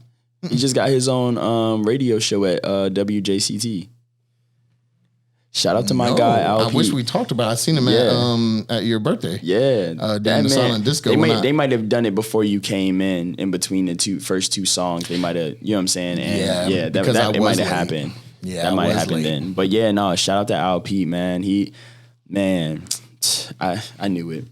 He just got his own radio show at WJCT. Shout out to my guy, Al Pete. I wish we talked about it. I seen him at your birthday. Yeah. During the silent disco. They might have done it before you came in between the first 2 songs. They might have, you know what I'm saying? And that might have happened. Yeah, that might have happened then. But yeah, no, shout out to Al Pete, man. I knew it.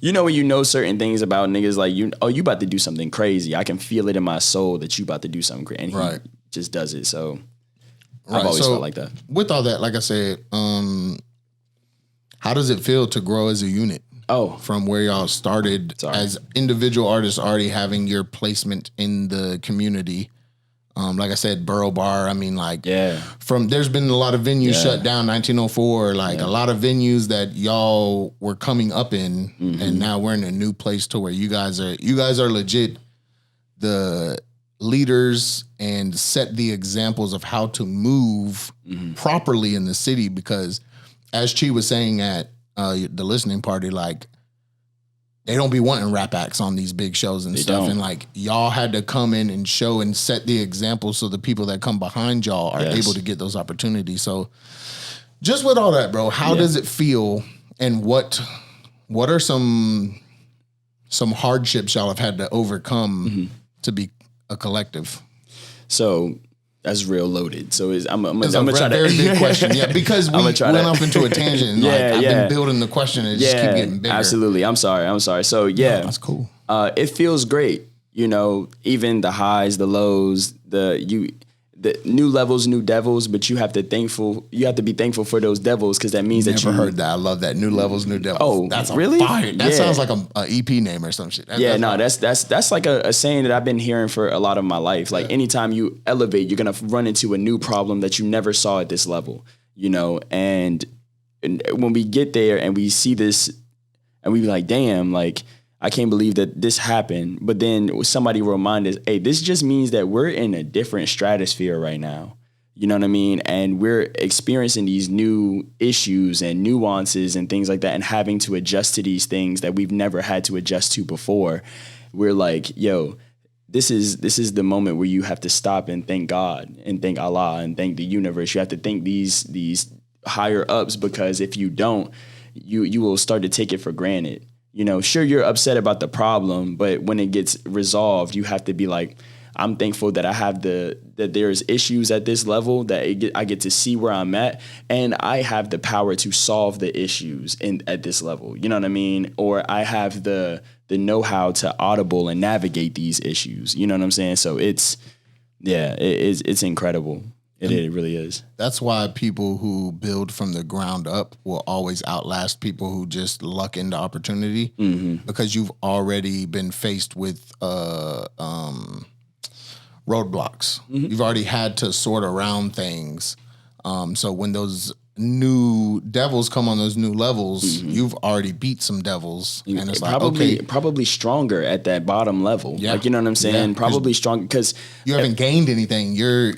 You know when you know certain things about niggas, like, you about to do something crazy. I can feel it in my soul that you about to do something crazy. And he just does it, so... I've always felt like that. With all that, like I said, how does it feel to grow as a unit? From where y'all started as individual artists, already having your placement in the community. Like I said, Borough Bar. I mean, like, there's been a lot of venues shut down. 1904, like a lot of venues that y'all were coming up in, and now we're in a new place to where you guys are legit the leaders and set the examples of how to move properly in the city, because as Chi was saying at the listening party, like, they don't be wanting rap acts on these big shows and stuff. And like, y'all had to come in and show and set the example so the people that come behind y'all are able to get those opportunities. So just with all that, bro, how does it feel, and what are some hardships y'all have had to overcome to be a collective? So That's real loaded. So I'm It's gonna try very to. big question. Yeah, because we went off into a tangent. And I've been building the question and it just keep getting bigger. Absolutely. I'm sorry. So yeah, that's cool. It feels great. Even the highs, the lows, the new levels, new devils. But you have to be thankful for those devils because that means that you heard that. I love that. New levels, new devils. Oh, that's really? Fire. That sounds like a EP name or some shit. That's like a saying that I've been hearing for a lot of my life. Like anytime you elevate, you're gonna run into a new problem that you never saw at this level. And when we get there and we see this, and we be like, damn, like. I can't believe that this happened. But then somebody will remind us, hey, this just means that we're in a different stratosphere right now. You know what I mean? And we're experiencing these new issues and nuances and things like that and having to adjust to these things that we've never had to adjust to before. We're like, yo, this is the moment where you have to stop and thank God and thank Allah and thank the universe. You have to thank these higher ups, because if you don't, you will start to take it for granted. Sure, you're upset about the problem, but when it gets resolved, you have to be like, I'm thankful that I have that there's issues at this level, that I get to see where I'm at, and I have the power to solve the issues at this level. You know what I mean? Or I have the know-how to audible and navigate these issues. You know what I'm saying? So it's incredible. It really is. That's why people who build from the ground up will always outlast people who just luck into opportunity, because you've already been faced with roadblocks. You've already had to sort around things. So when those new devils come on those new levels, you've already beat some devils, and it's probably stronger at that bottom level. Yeah. Like, you know what I'm saying? Yeah. Probably strong because you haven't gained anything. You're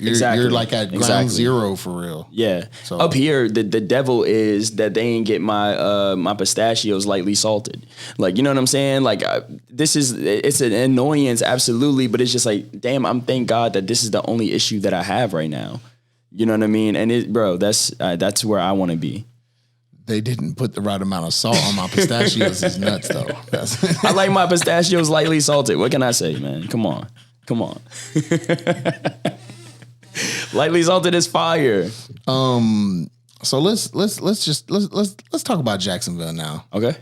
like at ground zero for real. Yeah. So up here, the devil is that they ain't get my pistachios lightly salted. Like, you know what I'm saying? Like it's an annoyance, absolutely, but it's just like, damn, thank God that this is the only issue that I have right now. You know what I mean? And that's where I want to be. They didn't put the right amount of salt on my pistachios. Is nuts though. I like my pistachios lightly salted. What can I say, man? Come on. Lightly salted is fire. So let's talk about Jacksonville now. Okay.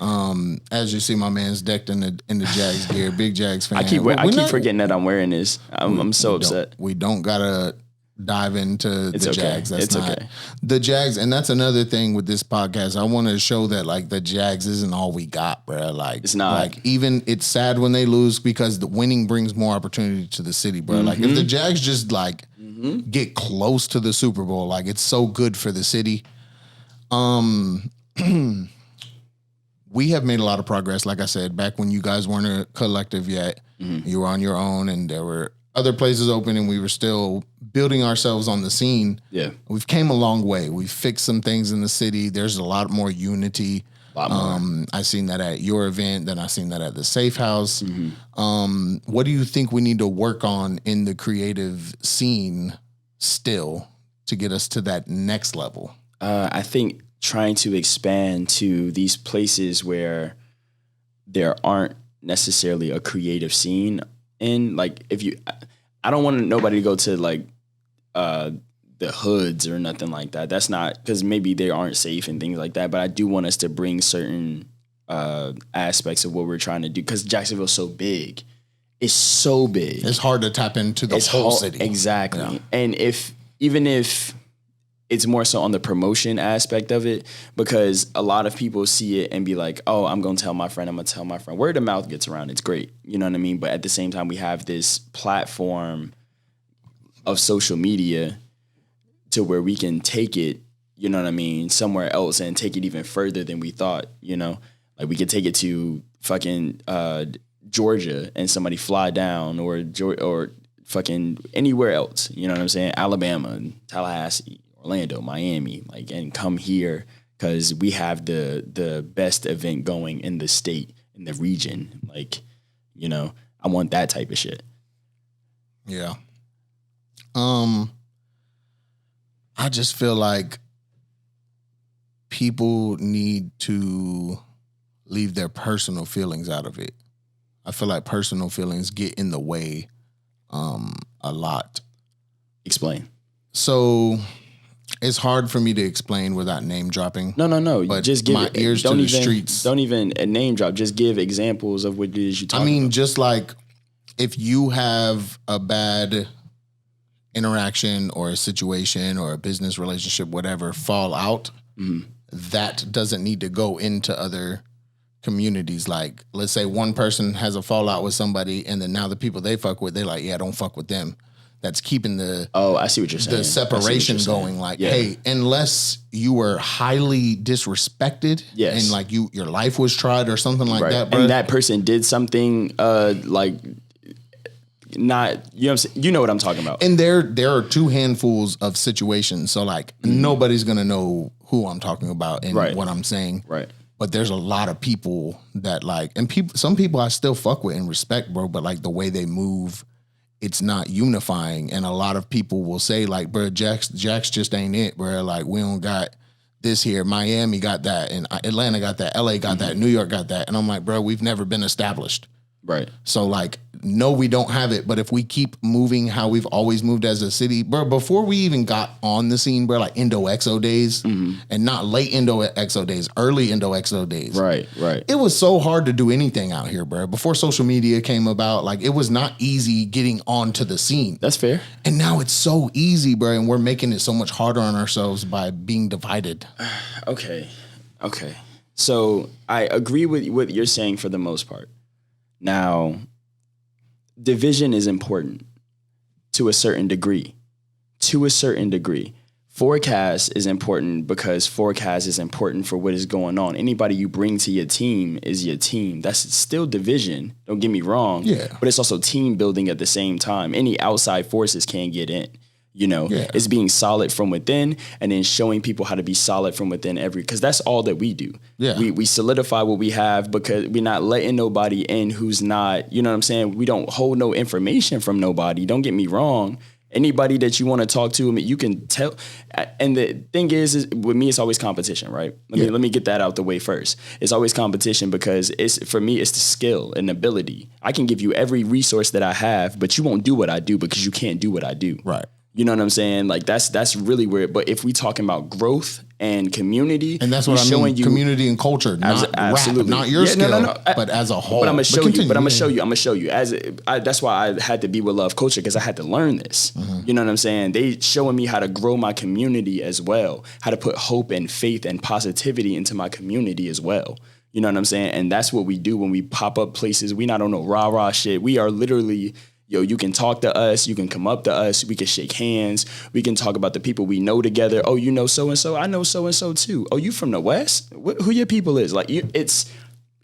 As you see, my man's decked in the Jags gear. Big Jags fan. I keep forgetting that I'm wearing this. I'm so upset. We don't gotta dive into the Jags. That's okay. The Jags, and that's another thing with this podcast. I want to show that like the Jags isn't all we got, bro. Like it's not. Like even it's sad when they lose because the winning brings more opportunity to the city, bro. Like if the Jags just like get close to the Super Bowl, like it's so good for the city. We have made a lot of progress. Like I said, back when you guys weren't a collective yet, you were on your own, and there were other places open, and we were still building ourselves on the scene. Yeah. We've came a long way. We've fixed some things in the city. There's a lot more unity. I seen that at your event, then I seen that at the Safehouse. What do you think we need to work on in the creative scene still to get us to that next level? I think trying to expand to these places where there aren't necessarily a creative scene. And like, I don't want nobody to go to like the hoods or nothing like that. That's not, because maybe they aren't safe and things like that. But I do want us to bring certain aspects of what we're trying to do, because Jacksonville's so big. It's so big. It's hard to tap into the whole city. Exactly. Yeah. And even if it's more so on the promotion aspect of it, because a lot of people see it and be like, oh, I'm going to tell my friend, Word of mouth gets around. It's great. You know what I mean? But at the same time, we have this platform of social media to where we can take it, you know what I mean, somewhere else and take it even further than we thought, you know? Like we could take it to fucking Georgia and somebody fly down, or fucking anywhere else, you know what I'm saying? Alabama, Tallahassee, Orlando, Miami, like, and come here because we have the best event going in the state, in the region. Like, you know, I want that type of shit. Yeah. I just feel like people need to leave their personal feelings out of it. I feel like personal feelings get in the way a lot. Explain. So it's hard for me to explain without name dropping. No. But just give my ears to the streets. Don't even name drop. Just give examples of what it is you talking about. Just like if you have a bad interaction or a situation or a business relationship, whatever, fall out, that doesn't need to go into other communities. Like, let's say one person has a fallout with somebody, and then now the people they fuck with, they're like, yeah, don't fuck with them. That's keeping the I see what you're saying. The separation going. Like, hey, unless you were highly disrespected, and like your life was tried or something like that, bro. And that person did something like not, you know what I'm saying? You know what I'm talking about. And there are two handfuls of situations, so like nobody's gonna know who I'm talking about and what I'm saying, right? But there's a lot of people that like, and some people I still fuck with and respect, bro. But like the way they move, it's not unifying. And a lot of people will say like, bro, Jags just ain't it, bro. Like, we don't got this here. Miami got that, and Atlanta got that, LA got that, New York got that. And I'm like, bro, we've never been established. Right. So like, no, we don't have it. But if we keep moving how we've always moved as a city, bro, before we even got on the scene, bro, like Indo-XO days, and not late Indo-XO days, early Indo-XO days. Right. It was so hard to do anything out here, bro. Before social media came about, like it was not easy getting onto the scene. That's fair. And now it's so easy, bro. And we're making it so much harder on ourselves by being divided. Okay. So I agree with what you're saying for the most part. Now, division is important to a certain degree. Forecast is important because forecast is important for what is going on. Anybody you bring to your team is your team. That's still division. Don't get me wrong. Yeah. But it's also team building at the same time. Any outside forces can't get in. You know, it's being solid from within and then showing people how to be solid from within because that's all that we do. Yeah. We solidify what we have because we're not letting nobody in who's not, you know what I'm saying? We don't hold no information from nobody. Don't get me wrong. Anybody that you want to talk to, I mean, you can tell. And the thing is with me, it's always competition, right? Let me get that out the way first. It's always competition because for me, it's the skill and ability. I can give you every resource that I have, but you won't do what I do because you can't do what I do. Right. You know what I'm saying? Like that's really weird. But if we talking about growth and community, and that's what I mean, community and culture, not rap, not your skill, but as a whole. But I'm gonna show you. I'm gonna show you. That's why I had to be with L.O.V.E Culture because I had to learn this. You know what I'm saying? They showing me how to grow my community as well, how to put hope and faith and positivity into my community as well. You know what I'm saying? And that's what we do when we pop up places. We not on no rah-rah shit. We are literally, you can talk to us. You can come up to us. We can shake hands. We can talk about the people we know together. Oh, you know so-and-so? I know so-and-so too. Oh, you from the West? Who your people is? Like, it's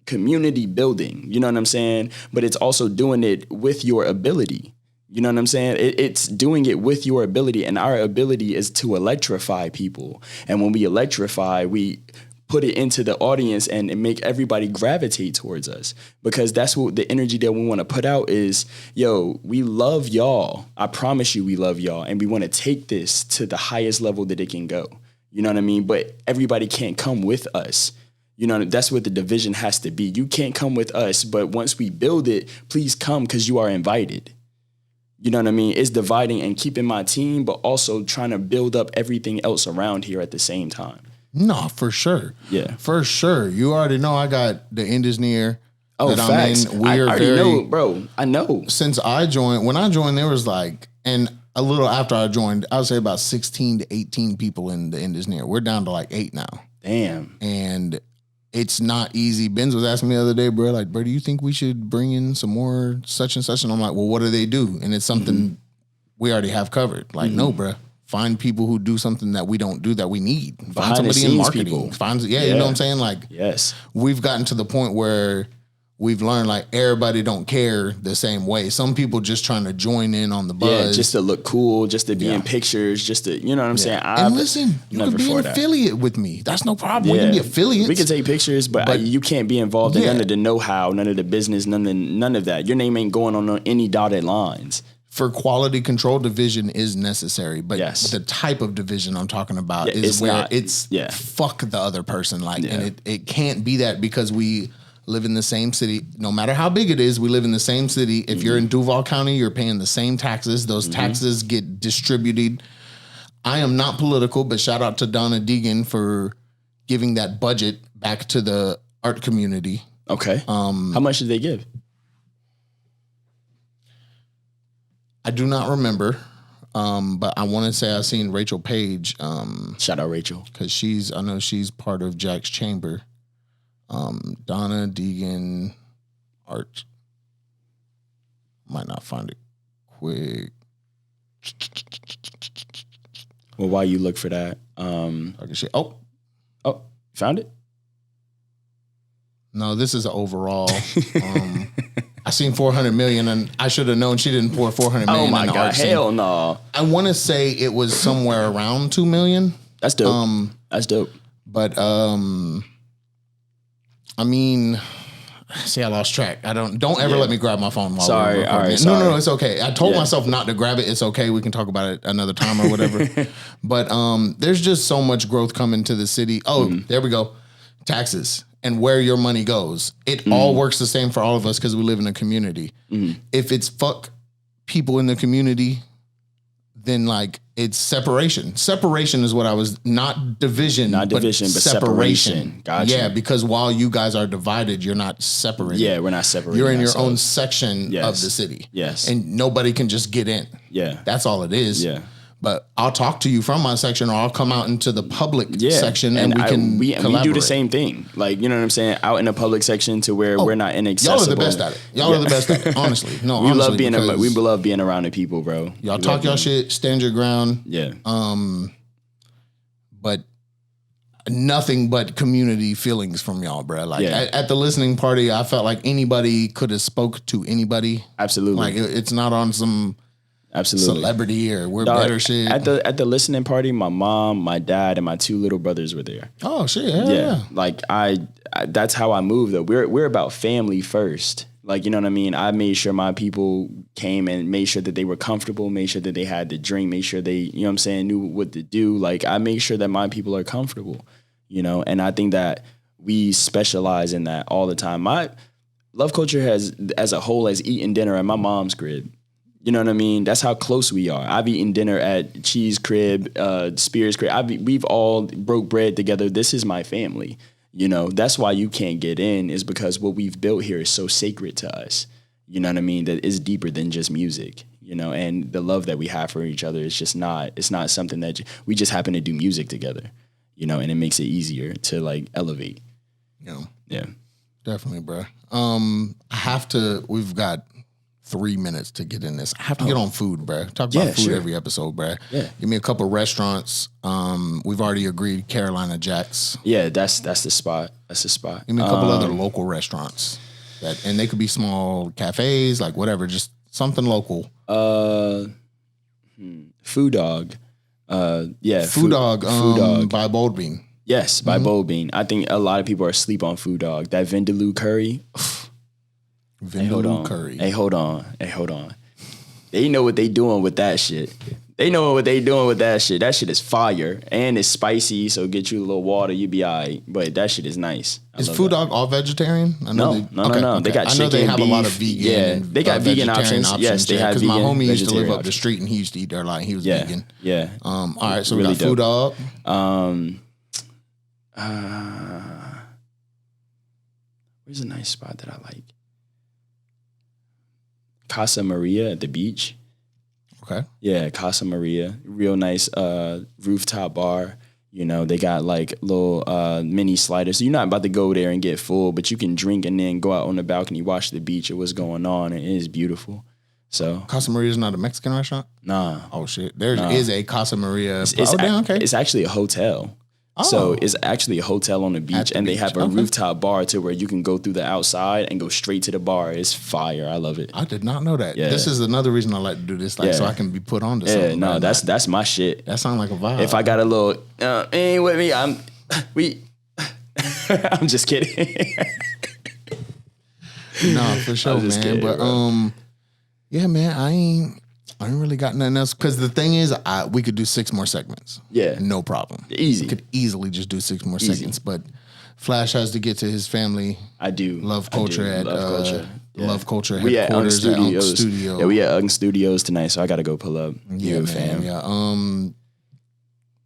community building. You know what I'm saying? But it's also doing it with your ability. You know what I'm saying? It's doing it with your ability. And our ability is to electrify people. And when we electrify, we put it into the audience and make everybody gravitate towards us because that's what the energy that we want to put out is, we love y'all. I promise you we love y'all. And we want to take this to the highest level that it can go. You know what I mean? But everybody can't come with us. You know, that's what the division has to be. You can't come with us, but once we build it, please come because you are invited. You know what I mean? It's dividing and keeping my team, but also trying to build up everything else around here at the same time. No, for sure. Yeah. For sure. You already know I got the Indisneer that facts. I'm in. I already know, bro. I know. Since when I joined, there was like, and a little after I joined, I would say about 16 to 18 people in the Indisneer. We're down to like 8 now. Damn. And it's not easy. Benz was asking me the other day, bro, like, bro, do you think we should bring in some more such and such? And I'm like, well, what do they do? And it's something we already have covered. Like, no, bro. Find people who do something that we don't do that we need. Find somebody in marketing. You know what I'm saying? Like, yes, we've gotten to the point where we've learned like everybody don't care the same way. Some people just trying to join in on the buzz. Yeah, just to look cool, just to be in pictures, just to, you know what I'm saying? And listen, you can be an affiliate with me. That's no problem. We can be affiliates. We can take pictures, but you can't be involved in none of the know-how, none of the business, none of that. Your name ain't going on any dotted lines. For quality control, division is necessary, but the type of division I'm talking about is where it's fuck the other person. Like, and it can't be that because we live in the same city. No matter how big it is, we live in the same city. If you're in Duval County, you're paying the same taxes. Those taxes get distributed I am not political, but shout out to Donna Deegan for giving that budget back to the art community. Okay. How much did they give? I do not remember, but I want to say I've seen Rachel Page. Shout out Rachel. Because I know she's part of Jack's Chamber. Donna Deegan art. Might not find it quick. Well, while you look for that, found it? No, this is overall. I seen 400 million, and I should have known she didn't pour 400 million. Oh my in the God, art scene. hell no! I want to say it was somewhere around 2 million. That's dope. That's dope. But I mean, see, I lost track. Don't ever let me grab my phone while Sorry, we're recording. all right, No, sorry. it's okay. I told myself not to grab it. It's okay. We can talk about it another time or whatever. But there's just so much growth coming to the city. Oh, there we go. Taxes and where your money goes. It all works the same for all of us because we live in a community. If it's fuck people in the community, then like it's separation. Separation is what I was, not division, but separation. Gotcha. Yeah, because while you guys are divided, you're not separated. Yeah, we're not separated. You're in your own section of the city. Yes. And nobody can just get in. Yeah. That's all it is. Yeah. But I'll talk to you from my section, or I'll come out into the public section and we do the same thing. Like, you know what I'm saying? Out in the public section to where we're not inaccessible. Y'all are the best at it. Y'all are the best at it, honestly. No, we honestly, love being around the people, bro. Y'all talk y'all shit, stand your ground. Yeah. But nothing but community feelings from y'all, bro. Like Yeah. at the listening party, I felt like anybody could have spoke to anybody. Absolutely. Like it's not on some celebrity or we're better shit. At the listening party, my mom, my dad, and my 2 little brothers were there. Oh shit! Yeah. Like I that's how I move though. We're about family first. Like, you know what I mean? I made sure my people came and made sure that they were comfortable, made sure that they had the drink, made sure they, you know what I'm saying, knew what to do. Like I make sure that my people are comfortable, you know, and I think that we specialize in that all the time. My L.O.V.E Culture as a whole has eaten dinner at my mom's crib. You know what I mean? That's how close we are. I've eaten dinner at Cheese crib, Spears crib. We've all broke bread together. This is my family. You know, that's why you can't get in, is because what we've built here is so sacred to us. You know what I mean? That is deeper than just music, you know, and the love that we have for each other is just it's not something that we just happen to do music together, you know, and it makes it easier to like elevate. Yeah. Definitely, bro. We've got 3 minutes to get in this. I have to get on food, bro. Talk about food every episode, bro. Yeah. Give me a couple restaurants. We've already agreed Carolina Jags. Yeah, that's the spot. That's the spot. Give me a couple other local restaurants. And they could be small cafes, like whatever, just something local. Food Dog. Food Dog by Bold Bean. Yes, by Bold Bean. I think a lot of people are asleep on Food Dog. That Vindaloo curry. Vindaloo curry. Hey, hold on. They know what they doing with that shit. That shit is fire. And it's spicy, so get you a little water, you be all right. But that shit is nice. Is Food Dog all vegetarian? No. They got chicken, I know they have beef. a lot of vegan. Yeah, and, they got vegan options. Yes, they have because vegan. my homie used to live vegetarian up the street and he used to eat there a lot. He was Yeah, vegan. yeah. All right, so Really we got Food Dog. Where's a nice spot that I like? Casa Maria at the beach. Okay. Yeah, Casa Maria. Real nice rooftop bar. You know, they got like little mini sliders. So you're not about to go there and get full, but you can drink and then go out on the balcony, watch the beach and what's going on. And it is beautiful. So Casa Maria is not a Mexican restaurant? Nah. Oh shit. There is a Casa Maria. Okay. It's actually a hotel. Oh. So it's actually a hotel on the beach, and they have a rooftop bar to where you can go through the outside and go straight to the bar. It's fire. I love it. I did not know that. Yeah. This is another reason I like to do this, so I can be put on to something. Yeah, no, that's my shit. That sounds like a vibe. If I got a little, ain't with me, I'm just kidding. No, for sure, man. kidding, but bro. yeah, man, I ain't really got nothing else. Because the thing is, we could do 6 more segments. Yeah. No problem. Easy. We could easily just do 6 more segments. But Flash has to get to his family. I do. L.O.V.E Culture at L.O.V.E Culture. L.O.V.E Culture We at Unk headquarters at Unk Studios. Studio. Yeah, we at Unk Studios tonight, so I got to go pull up. Yeah, man. Fam. Yeah.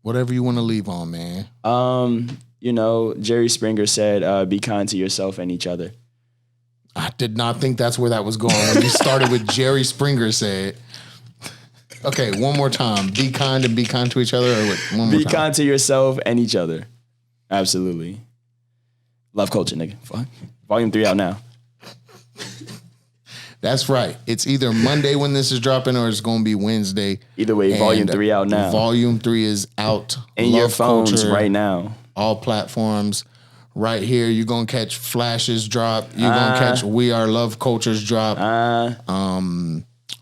Whatever you want to leave on, man. You know, Jerry Springer said, "Be kind to yourself and each other." I did not think that's where that was going when you started with Jerry Springer said. Okay, one more time. Be kind and be kind to each other. Or what? One more Be time. kind to yourself and each other. Absolutely. L.O.V.E Culture, nigga. Fuck. Volume 3 out now. That's right. It's either Monday when this is dropping or it's going to be Wednesday. Either way, Volume 3 out now. Volume 3 is out. In your phones Culture, right now. All platforms. Right here, you're going to catch Flash's drop. You're going to catch We Are L.O.V.E Culture's drop.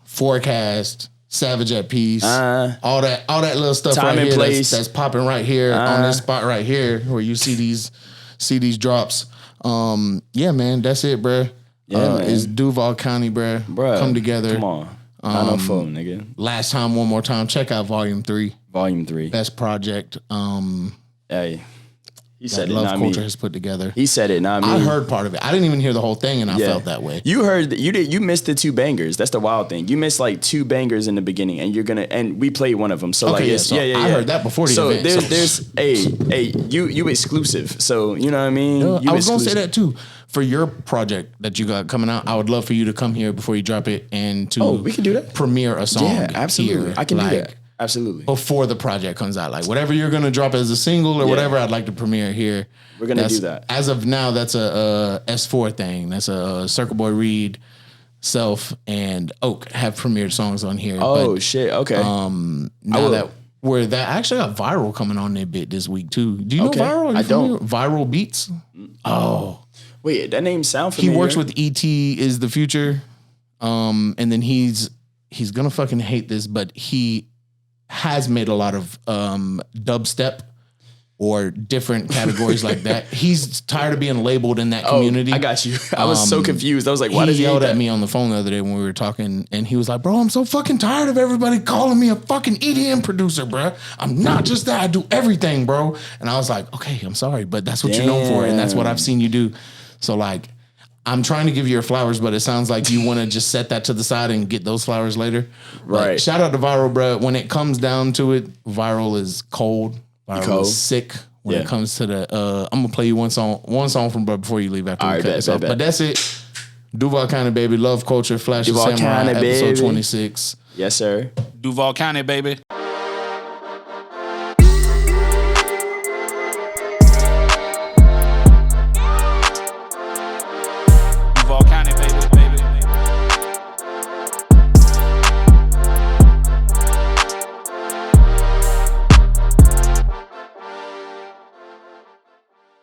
Forecast. Savage at Peace, all that little stuff Time right and here place. that's popping right here on this spot right here where you see these drops. Yeah, man, that's it, bruh. Yeah, man. It's Duval County, bruh. Come together. Come on, 904, nigga. Last time, one more time. Check out Volume 3. Volume 3, best project. Hey. He said it, L.O.V.E not Culture me. has put together. He said it, not me. I heard part of it. I didn't even hear the whole thing, and I felt that way. You heard you missed the 2 bangers. That's the wild thing. You missed like 2 bangers in the beginning, and we played one of them. So okay, like, I heard that before the event. So there's you exclusive. So you know what I mean. I was gonna say that too. For your project that you got coming out, I would love for you to come here before you drop it and to we can do that. Premiere a song. Yeah, absolutely. Here, I can do that. Absolutely. Before the project comes out. Like whatever you're going to drop as a single or whatever, I'd like to premiere here. We're going to do that. As of now, that's a S4 thing. That's a Circle Boy Reed, Self, and Oak have premiered songs on here. Oh, but, shit. Okay. Now that actually got Viral coming on their bit this week too. Do you know Viral? I don't. Viral Beats? Oh. Wait, that name sounds familiar. He works with E.T. is the Future. And then he's going to fucking hate this, but he has made a lot of dubstep or different categories like that. He's tired of being labeled in that community. I got you. I was so confused. I was like, why does he he yelled hate at that? me on the phone the other day when we were talking, and he was like, bro, I'm so fucking tired of everybody calling me a fucking EDM producer, bro. I'm not just that. I do everything, bro. And I was like, okay, I'm sorry, but that's what you're known for, and that's what I've seen you do. So like, I'm trying to give you your flowers, but it sounds like you want to just set that to the side and get those flowers later. Right. But shout out to Viral, bro. When it comes down to it, Viral is cold. Viral is sick. When it comes to the, I'm gonna play you one song from bro before you leave after we cut this off. But that's it. Duval County, baby. L.O.V.E Culture, Flash of Samurai, episode 26. Yes, sir. Duval County, baby.